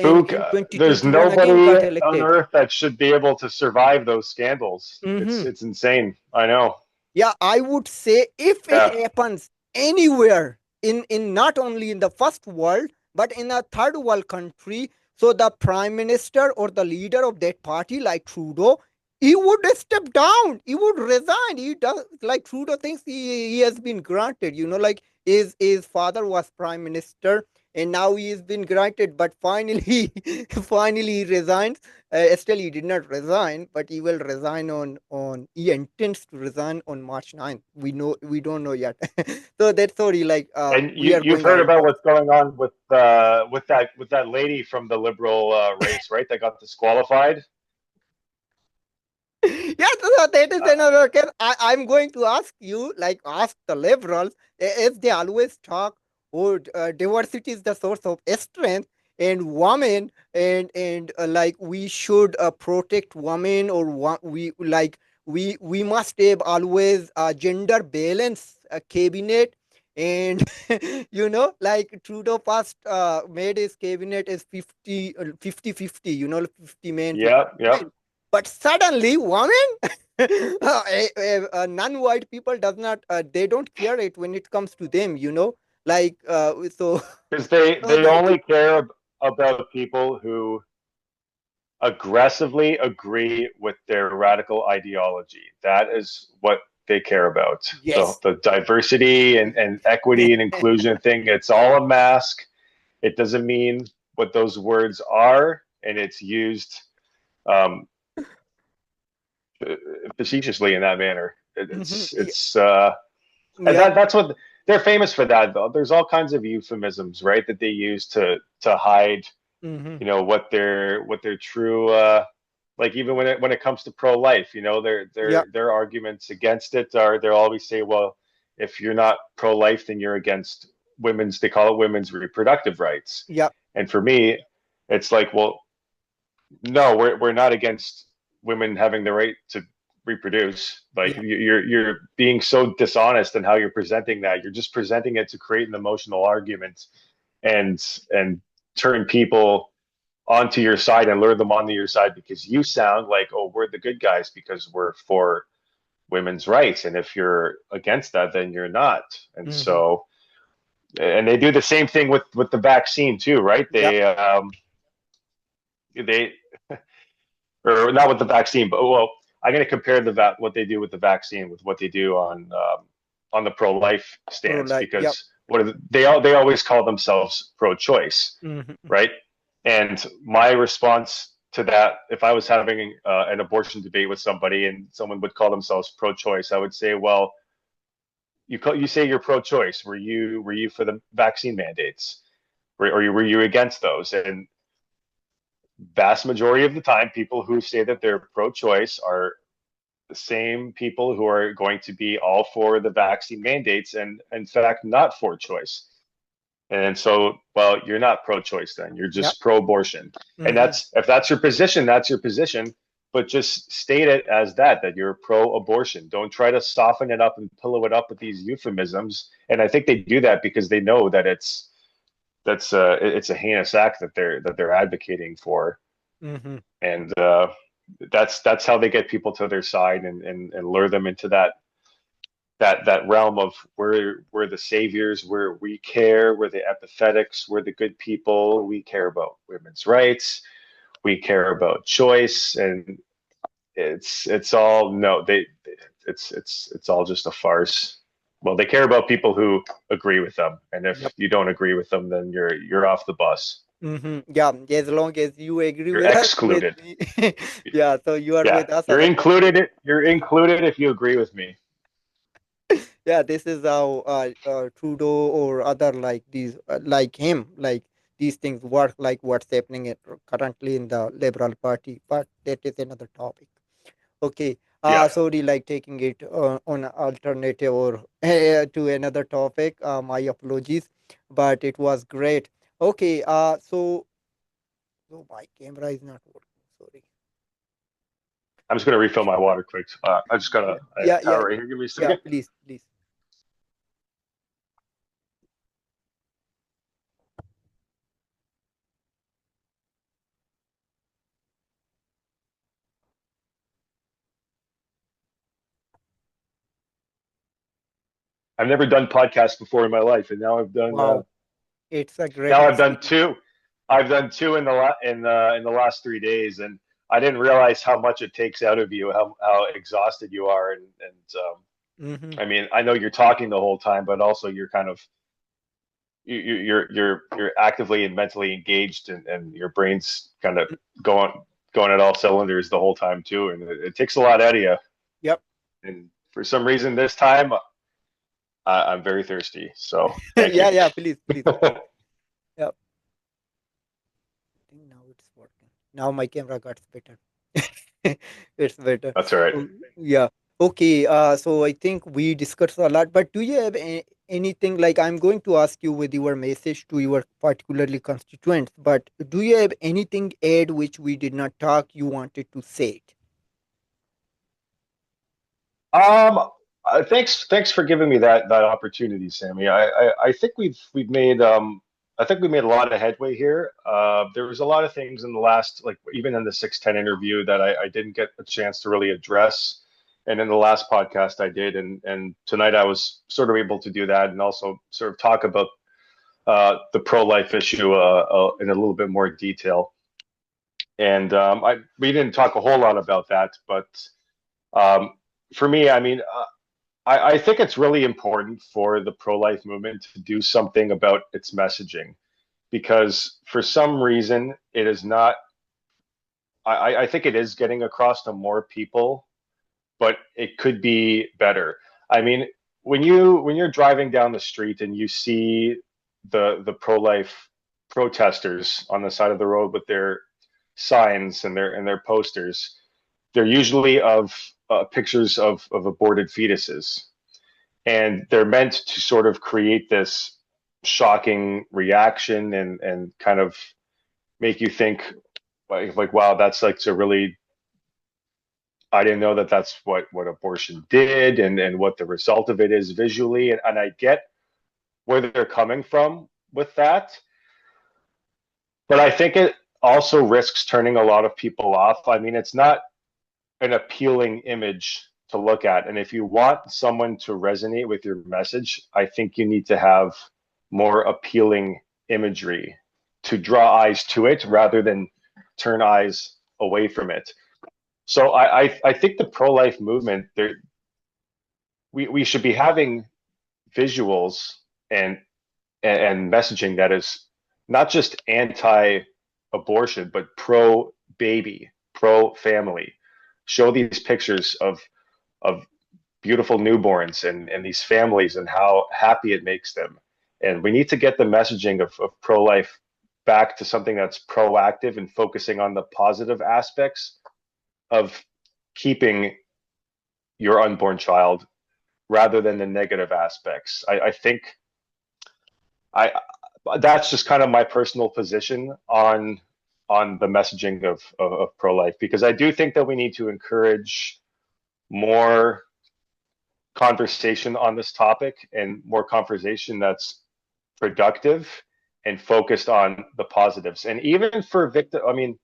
Who? in There's 2021 again nobody got on elected. earth that should be able to survive those scandals. It's Hmm. it's insane. I know. Yeah, I would say if it Yeah. happens anywhere in not only in the first world, but in a third world country, so the prime minister or the leader of that party, like Trudeau, he would step down. He would resign. He does, like Trudeau thinks he has been granted. Like his father was prime minister, and now he has been granted. But finally, finally he resigns. Still, he did not resign, but he will resign on. He intends to resign on March 9th. We don't know yet. So that's sorry. Like And we are you've going heard out of about topic. what's going on with that lady from the liberal race, right? That got disqualified. Yes, so that is Uh, another case. I'm going to ask you, like, ask the liberals, if they always talk, oh, diversity is the source of strength, and women, and like we should protect women, or we like we must have always a gender balance cabinet. And like Trudeau first made his cabinet as 50-50, 50 men, 50 yeah, yeah. women. But suddenly women, non-white people does not, they don't care it when it comes to them, like so. Because So they that only care about people who aggressively agree with their radical ideology. That is what they care about. yes. The diversity and equity and inclusion thing, it's all a mask. It doesn't mean what those words are, and it's used um, facetiously in that manner. Mhm. And Yeah. that's what they're famous for. That though, there's all kinds of euphemisms, right, that they use to hide, Hmm. what their true like even when it comes to pro life, Yeah. their arguments against it are they'll always say, well, if you're not pro life, then you're against women's. They call it women's reproductive rights. Yeah. And for me, it's like, well, no, we're not against women having the right to reproduce. Like Yeah. you're being so dishonest in how you're presenting that. You're just presenting it to create an emotional argument and turn people onto your side and lure them onto your side because you sound like, oh, we're the good guys because we're for women's rights. And if you're against that, then you're not. And Mm-hmm. so, and they do the same thing with the vaccine too, right? Yep. They or not with the vaccine, but well, I'm going to compare what they do with the vaccine with what they do on the pro life Pro stance life. Yep. because they always call themselves pro choice, Mm-hmm. right? And my response to that, if I was having an abortion debate with somebody and someone would call themselves pro choice, I would say, well, you say you're pro choice. Were you for the vaccine mandates? Or were you against those? And vast majority of the time, people who say that they're pro-choice are the same people who are going to be all for the vaccine mandates and, in fact, not for choice. And so, well, you're not pro-choice then. You're Yep. just pro-abortion. And Mm-hmm. if that's your position, that's your position. But just state it as that you're pro-abortion. Don't try to soften it up and pillow it up with these euphemisms. And I think they do that because they know that it's a heinous act that they're advocating for, Mm-hmm. and that's how they get people to their side and lure them into that realm of we're the saviors, we care, we're the empathetics, we're the good people, we care about women's rights, we care about choice, and it's all no they it's all just a farce. Well, they care about people who agree with them, and if Yep. you don't agree with them, then you're off the bus. Mm-hmm. Yeah. As long as you agree You're with us, with excluded. me, yeah. So you are Yeah, with us, you're otherwise, included. You're included if you agree with me. yeah. This is how Trudeau or other like these, like him, like these things work. Like what's happening currently in the Liberal Party, but that is another topic. Okay. Yeah, Sorry, like taking it on a alternative or to another topic. My apologies, but it was great. Okay. So my camera is not working. Sorry. I'm just gonna refill my water quick. I just got Yeah. a Yeah. Yeah. tower right here. Give me a Yeah. second. Please. Please. I've never done podcasts before in my life, and Wow. It's a great now I've done experience. two. I've done two in the last 3 days, and I didn't realize how much it takes out of you, how exhausted you are, and Mm-hmm. I mean, I know you're talking the whole time, but also you're kind of you're actively and mentally engaged, and your brain's kind of going going at all cylinders the whole time too, and it takes a lot out of you. Yep. And for some reason, this time I'm very thirsty. So thank you. Yeah. Yeah. Please. Please. Yep. I think now it's working. Now my camera got better. It's better. That's all right. Oh, yeah. Okay. So I think we discussed a lot, but do you have anything like I'm going to ask you with your message to your particularly constituents, but do you have anything add which we did not talk you wanted to say it? Um, thanks for giving me that opportunity, Sammy. I think we've made I think we made a lot of headway here. There was a lot of things in the last, like even in the 610 interview that I didn't get a chance to really address, and in the last podcast I did, and tonight I was sort of able to do that and also sort of talk about the pro-life issue in a little bit more detail. And we didn't talk a whole lot about that, but um, for me, I mean, I think it's really important for the pro-life movement to do something about its messaging because for some reason it is not. I think it is getting across to more people, but it could be better. I mean, when you're driving down the street and you see the pro-life protesters on the side of the road with their signs and their posters, they're usually of pictures of aborted fetuses, and they're meant to sort of create this shocking reaction and kind of make you think like wow, that's like a really I didn't know that that's what abortion did, and what the result of it is visually. And I get where they're coming from with that, but I think it also risks turning a lot of people off. I mean, it's not an appealing image to look at. And if you want someone to resonate with your message, I think you need to have more appealing imagery to draw eyes to it rather than turn eyes away from it. So I think the pro-life movement, there, we should be having visuals and and messaging that is not just anti-abortion, but pro-baby, pro-family. Show these pictures of beautiful newborns and these families and how happy it makes them. And we need to get the messaging of pro-life back to something that's proactive and focusing on the positive aspects of keeping your unborn child rather than the negative aspects. I think I that's just kind of my personal position on the messaging of pro-life, because I do think that we need to encourage more conversation on this topic and more conversation that's productive and focused on the positives. And even for victim, I mean,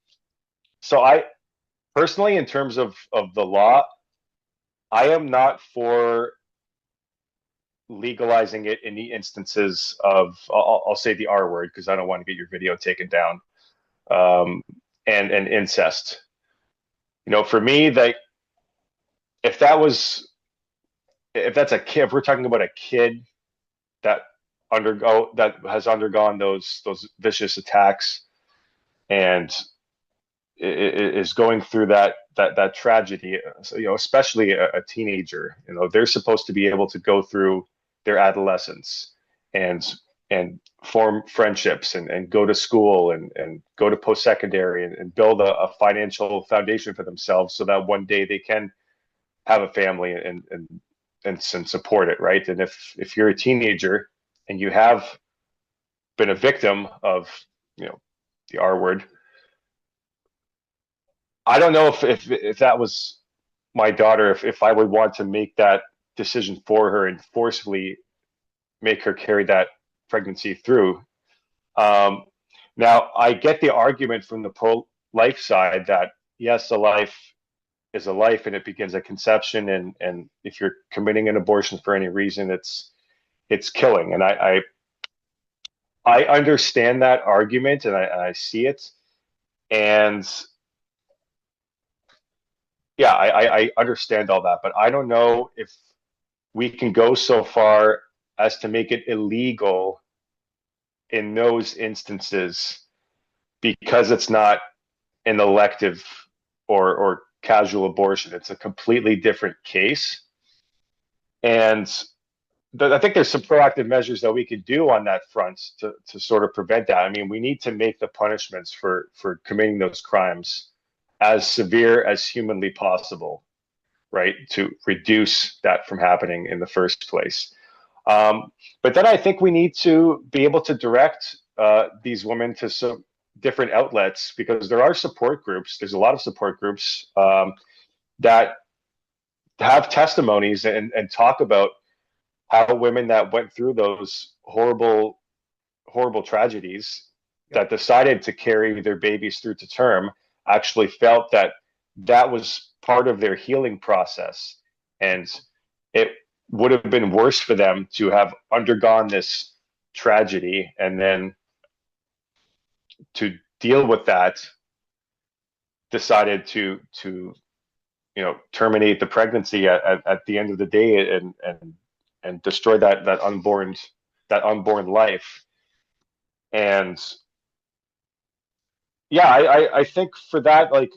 so I personally, in terms of the law, I am not for legalizing it in the instances of, I'll say the R word because I don't want to get your video taken down, um, and incest. You know, for me, that if that was, if that's a kid, if we're talking about a kid that that has undergone those vicious attacks and is going through that tragedy, so, you know, especially a teenager, you know, they're supposed to be able to go through their adolescence and form friendships and go to school and go to post-secondary and build a financial foundation for themselves so that one day they can have a family and support it, right? And if you're a teenager and you have been a victim of, you know, the R word, I don't know if that was my daughter, if I would want to make that decision for her and forcefully make her carry that pregnancy through. Um, Now, I get the argument from the pro-life side that yes, a life is a life and it begins at conception, and if you're committing an abortion for any reason, it's killing. And I understand that argument, and I see it, and yeah, I understand all that, but I don't know if we can go so far as to make it illegal in those instances because it's not an elective or casual abortion. It's a completely different case. And I think there's some proactive measures that we could do on that front to sort of prevent that. I mean, we need to make the punishments for committing those crimes as severe as humanly possible, right? To reduce that from happening in the first place. But then I think we need to be able to direct these women to some different outlets, because there are support groups. There's a lot of support groups that have testimonies and talk about how women that went through those horrible tragedies Yep. that decided to carry their babies through to term actually felt that that was part of their healing process, and it would have been worse for them to have undergone this tragedy and then to deal with that decided to you know, terminate the pregnancy at the end of the day and destroy that unborn life. And yeah, I think for that, like,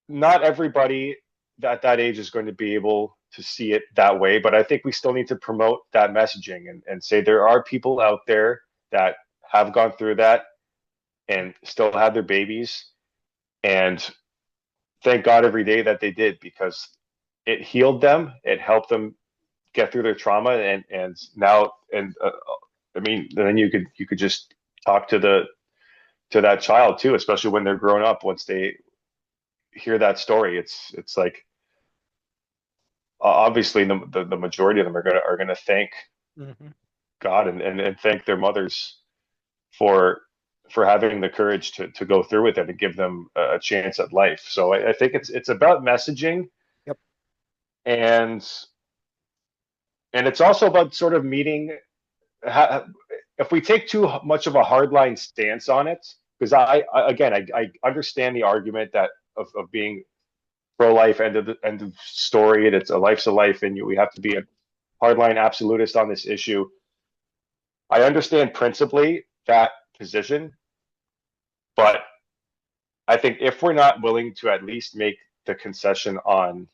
not everybody at that age is going to be able to see it that way, but I think we still need to promote that messaging and say there are people out there that have gone through that and still have their babies, and thank God every day that they did, because it healed them, it helped them get through their trauma, and now, and I mean, then you could just talk to that child too, especially when they're grown up, once they hear that story, it's like obviously the majority of them are gonna thank Mhm. God and thank their mothers for having the courage to go through with it and give them a chance at life. So I think it's about messaging, Yep. and it's also about sort of meeting. If we take too much of a hardline stance on it, because again I understand the argument that of being pro-life, end of story, and it's a life, and we have to be a hardline absolutist on this issue. I understand principally that position, but I think if we're not willing to at least make the concession on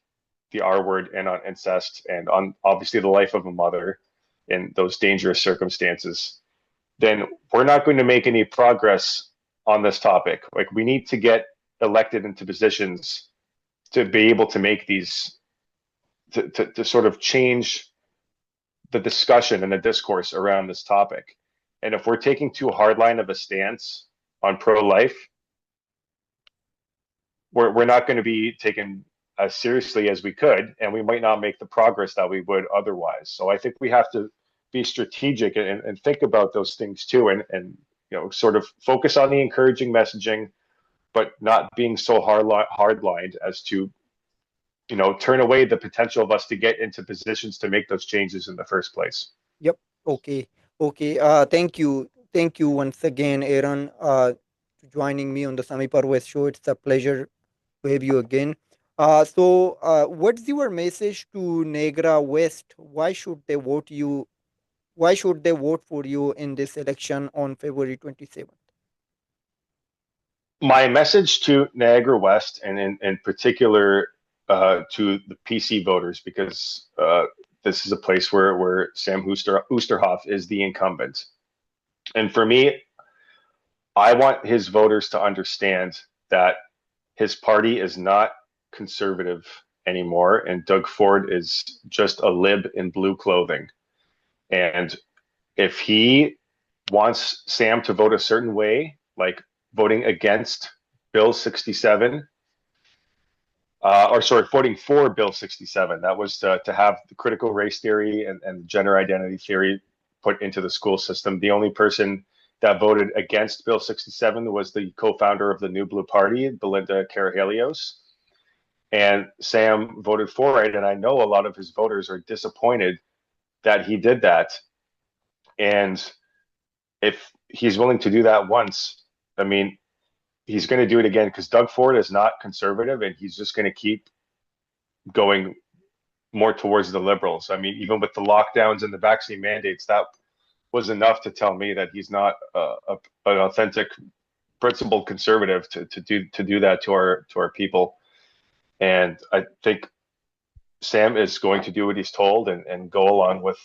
the R word and on incest and on obviously the life of a mother in those dangerous circumstances, then we're not going to make any progress on this topic. Like, we need to get elected into positions to be able to make these, to sort of change the discussion and the discourse around this topic. And if we're taking too hardline of a stance on pro life, we're not going to be taken as seriously as we could, and we might not make the progress that we would otherwise. So I think we have to be strategic and think about those things too, and sort of focus on the encouraging messaging, but not being so hardlined as to turn away the potential of us to get into positions to make those changes in the first place. Yep. Okay. Okay. Thank you. Thank you once again, Aaron, joining me on the Sami Parvez show. It's a pleasure to have you again. What's your message to Niagara West? Why should they vote for you in this election on February 27th? My message to Niagara West, and in particular to the PC voters, because this is a place where Sam Oosterhoff is the incumbent. And for me, I want his voters to understand that his party is not conservative anymore, and Doug Ford is just a lib in blue clothing. And if he wants Sam to vote a certain way, like voting against Bill 67, or sorry, voting for Bill 67. That was to have the critical race theory and gender identity theory put into the school system. The only person that voted against Bill 67 was the co-founder of the New Blue Party, Belinda Karahalios. And Sam voted for it. And I know a lot of his voters are disappointed that he did that. And if he's willing to do that once, I mean, he's going to do it again, because Doug Ford is not conservative, and he's just going to keep going more towards the liberals. I mean, even with the lockdowns and the vaccine mandates, that was enough to tell me that he's not an authentic, principled conservative to do that to our people. And I think Sam is going to do what he's told and go along with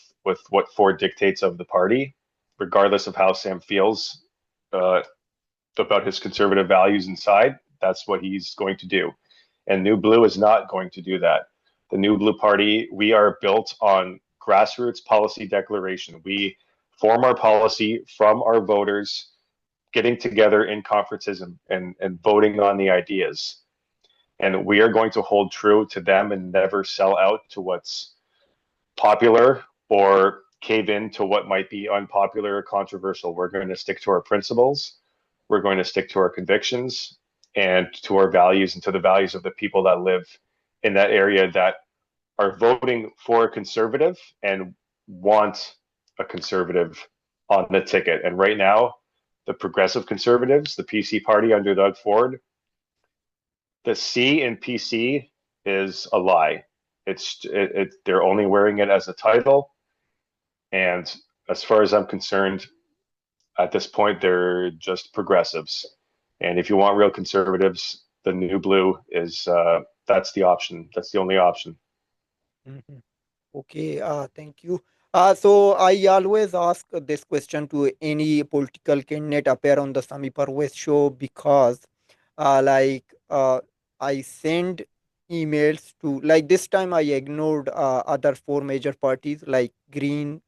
what Ford dictates of the party, regardless of how Sam feels about his conservative values inside. That's what he's going to do. And New Blue is not going to do that. The New Blue Party, we are built on grassroots policy declaration. We form our policy from our voters getting together in conferences and voting on the ideas. And we are going to hold true to them and never sell out to what's popular or cave in to what might be unpopular or controversial. We're going to stick to our principles. We're going to stick to our convictions and to our values and to the values of the people that live in that area that are voting for a conservative and want a conservative on the ticket. And right now, the progressive conservatives, the PC party under Doug Ford, the C in PC is a lie. They're only wearing it as a title. And as far as I'm concerned, at this point, they're just progressives. And if you want real conservatives, the New Blue is that's the option. That's the only option. Mhm. Okay, thank you. So I always ask this question to any political candidate appear on the Sami Parvez show because, I send emails to, like, this time I ignored other four major parties like Green,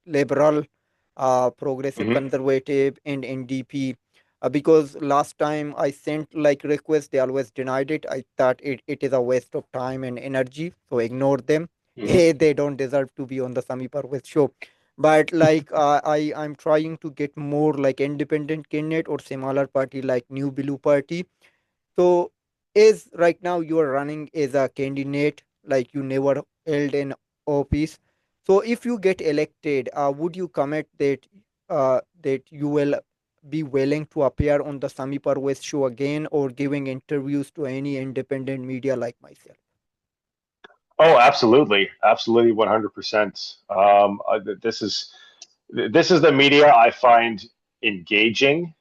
Liberal, Progressive Mm-hmm. Conservative, and NDP. because last time I sent like request, they always denied it. I thought it is a waste of time and energy, so ignore them. Hmm. They don't deserve to be on the Sami Parvez show. But like I'm trying to get more like independent candidate or smaller party like New Blue Party. So, is right now you are running as a candidate, like you never held an office. So, if you get elected, would you commit that you will be willing to appear on the Sami Parvez show again, or giving interviews to any independent media like myself? Oh, absolutely, absolutely, 100%. This is the media I find engaging,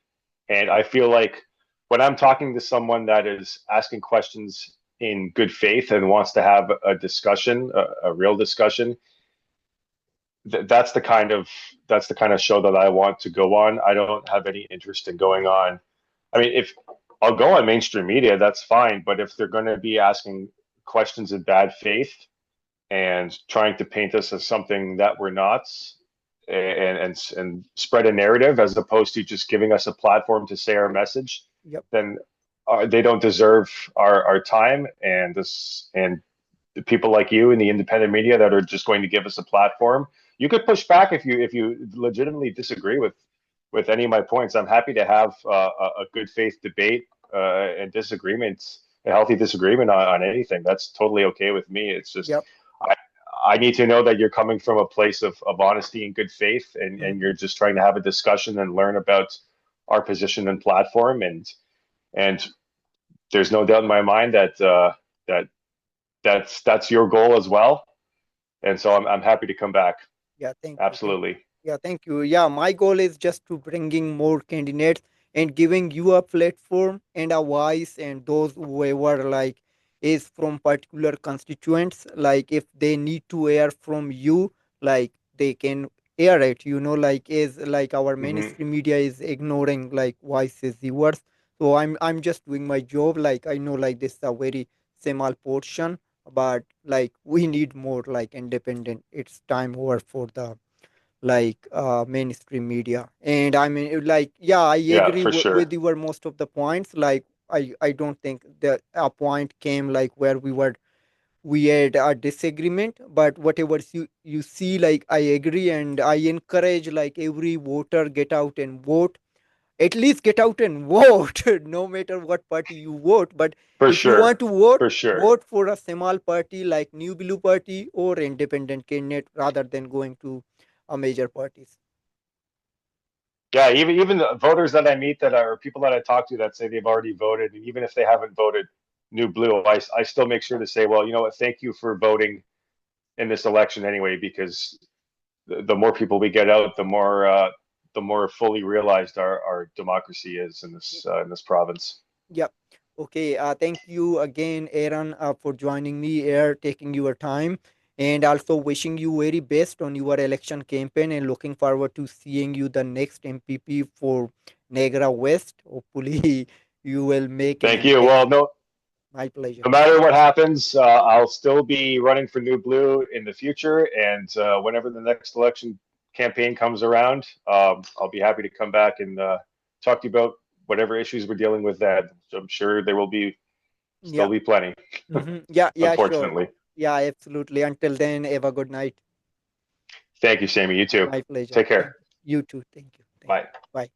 and I feel like when I'm talking to someone that is asking questions in good faith and wants to have a discussion, a real discussion, that's the kind of show that I want to go on. I don't have any interest in going on. I mean, if I'll go on mainstream media, that's fine. But if they're going to be asking questions in bad faith and trying to paint us as something that we're not, and spread a narrative as opposed to just giving us a platform to say our message, Yep, then they don't deserve our time. And the people like you in the independent media that are just going to give us a platform. You could push back if you legitimately disagree with any of my points. I'm happy to have a good faith debate and disagreements, a healthy disagreement on anything. That's totally okay with me. It's just yep. I I need to know that you're coming from a place of honesty and good faith, and Mhm. you're just trying to have a discussion and learn about our position and platform. And there's no doubt in my mind that that that's your goal as well. And so I'm happy to come back. Yeah, thank you. Thank you. Absolutely. Yeah, thank you. Yeah, my goal is just to bringing more candidates and giving you a platform and a voice, and those whoever like is from particular constituents, like if they need to hear from you, like they can air it, like is like our Hmm. mainstream media is ignoring like voices yours. So I'm just doing my job. Like I know like this is a very small portion, but like we need more like independent. It's time over for the like mainstream media. And I mean like yeah, I Yeah, agree for with sure. your most of the points. Like I don't think that a point came like where we had a disagreement, but whatever you see, like I agree, and I encourage like every voter get out and vote. At least get out and vote no matter what party you vote. But For if you sure. want to vote, For sure. vote for a small party like New Blue Party or independent candidate rather than going to a major parties. Yeah, even the voters that I meet that are people that I talk to that say they've already voted, and even if they haven't voted new blue, I still make sure to say, well, you know what, thank you for voting in this election anyway, because the more people we get out, the more fully realized our democracy is in this province. Yep. Okay. Thank you again, Aaron, for joining me here, taking your time, and also wishing you very best on your election campaign. And looking forward to seeing you the next MPP for Niagara West. Hopefully, you will make an Thank you. impact. Well, My pleasure. no matter what happens, I'll still be running for New Blue in the future. And whenever the next election campaign comes around, I'll be happy to come back and talk to you about whatever issues we're dealing with. That I'm sure there will be still Yeah. be plenty, Yeah. Yeah. Sure. unfortunately. Yeah. Absolutely. Until then, have a good night. Thank you, Sammy. You too. My pleasure. Take care. Thank you. You too. Thank you. Thank you. Bye. Bye.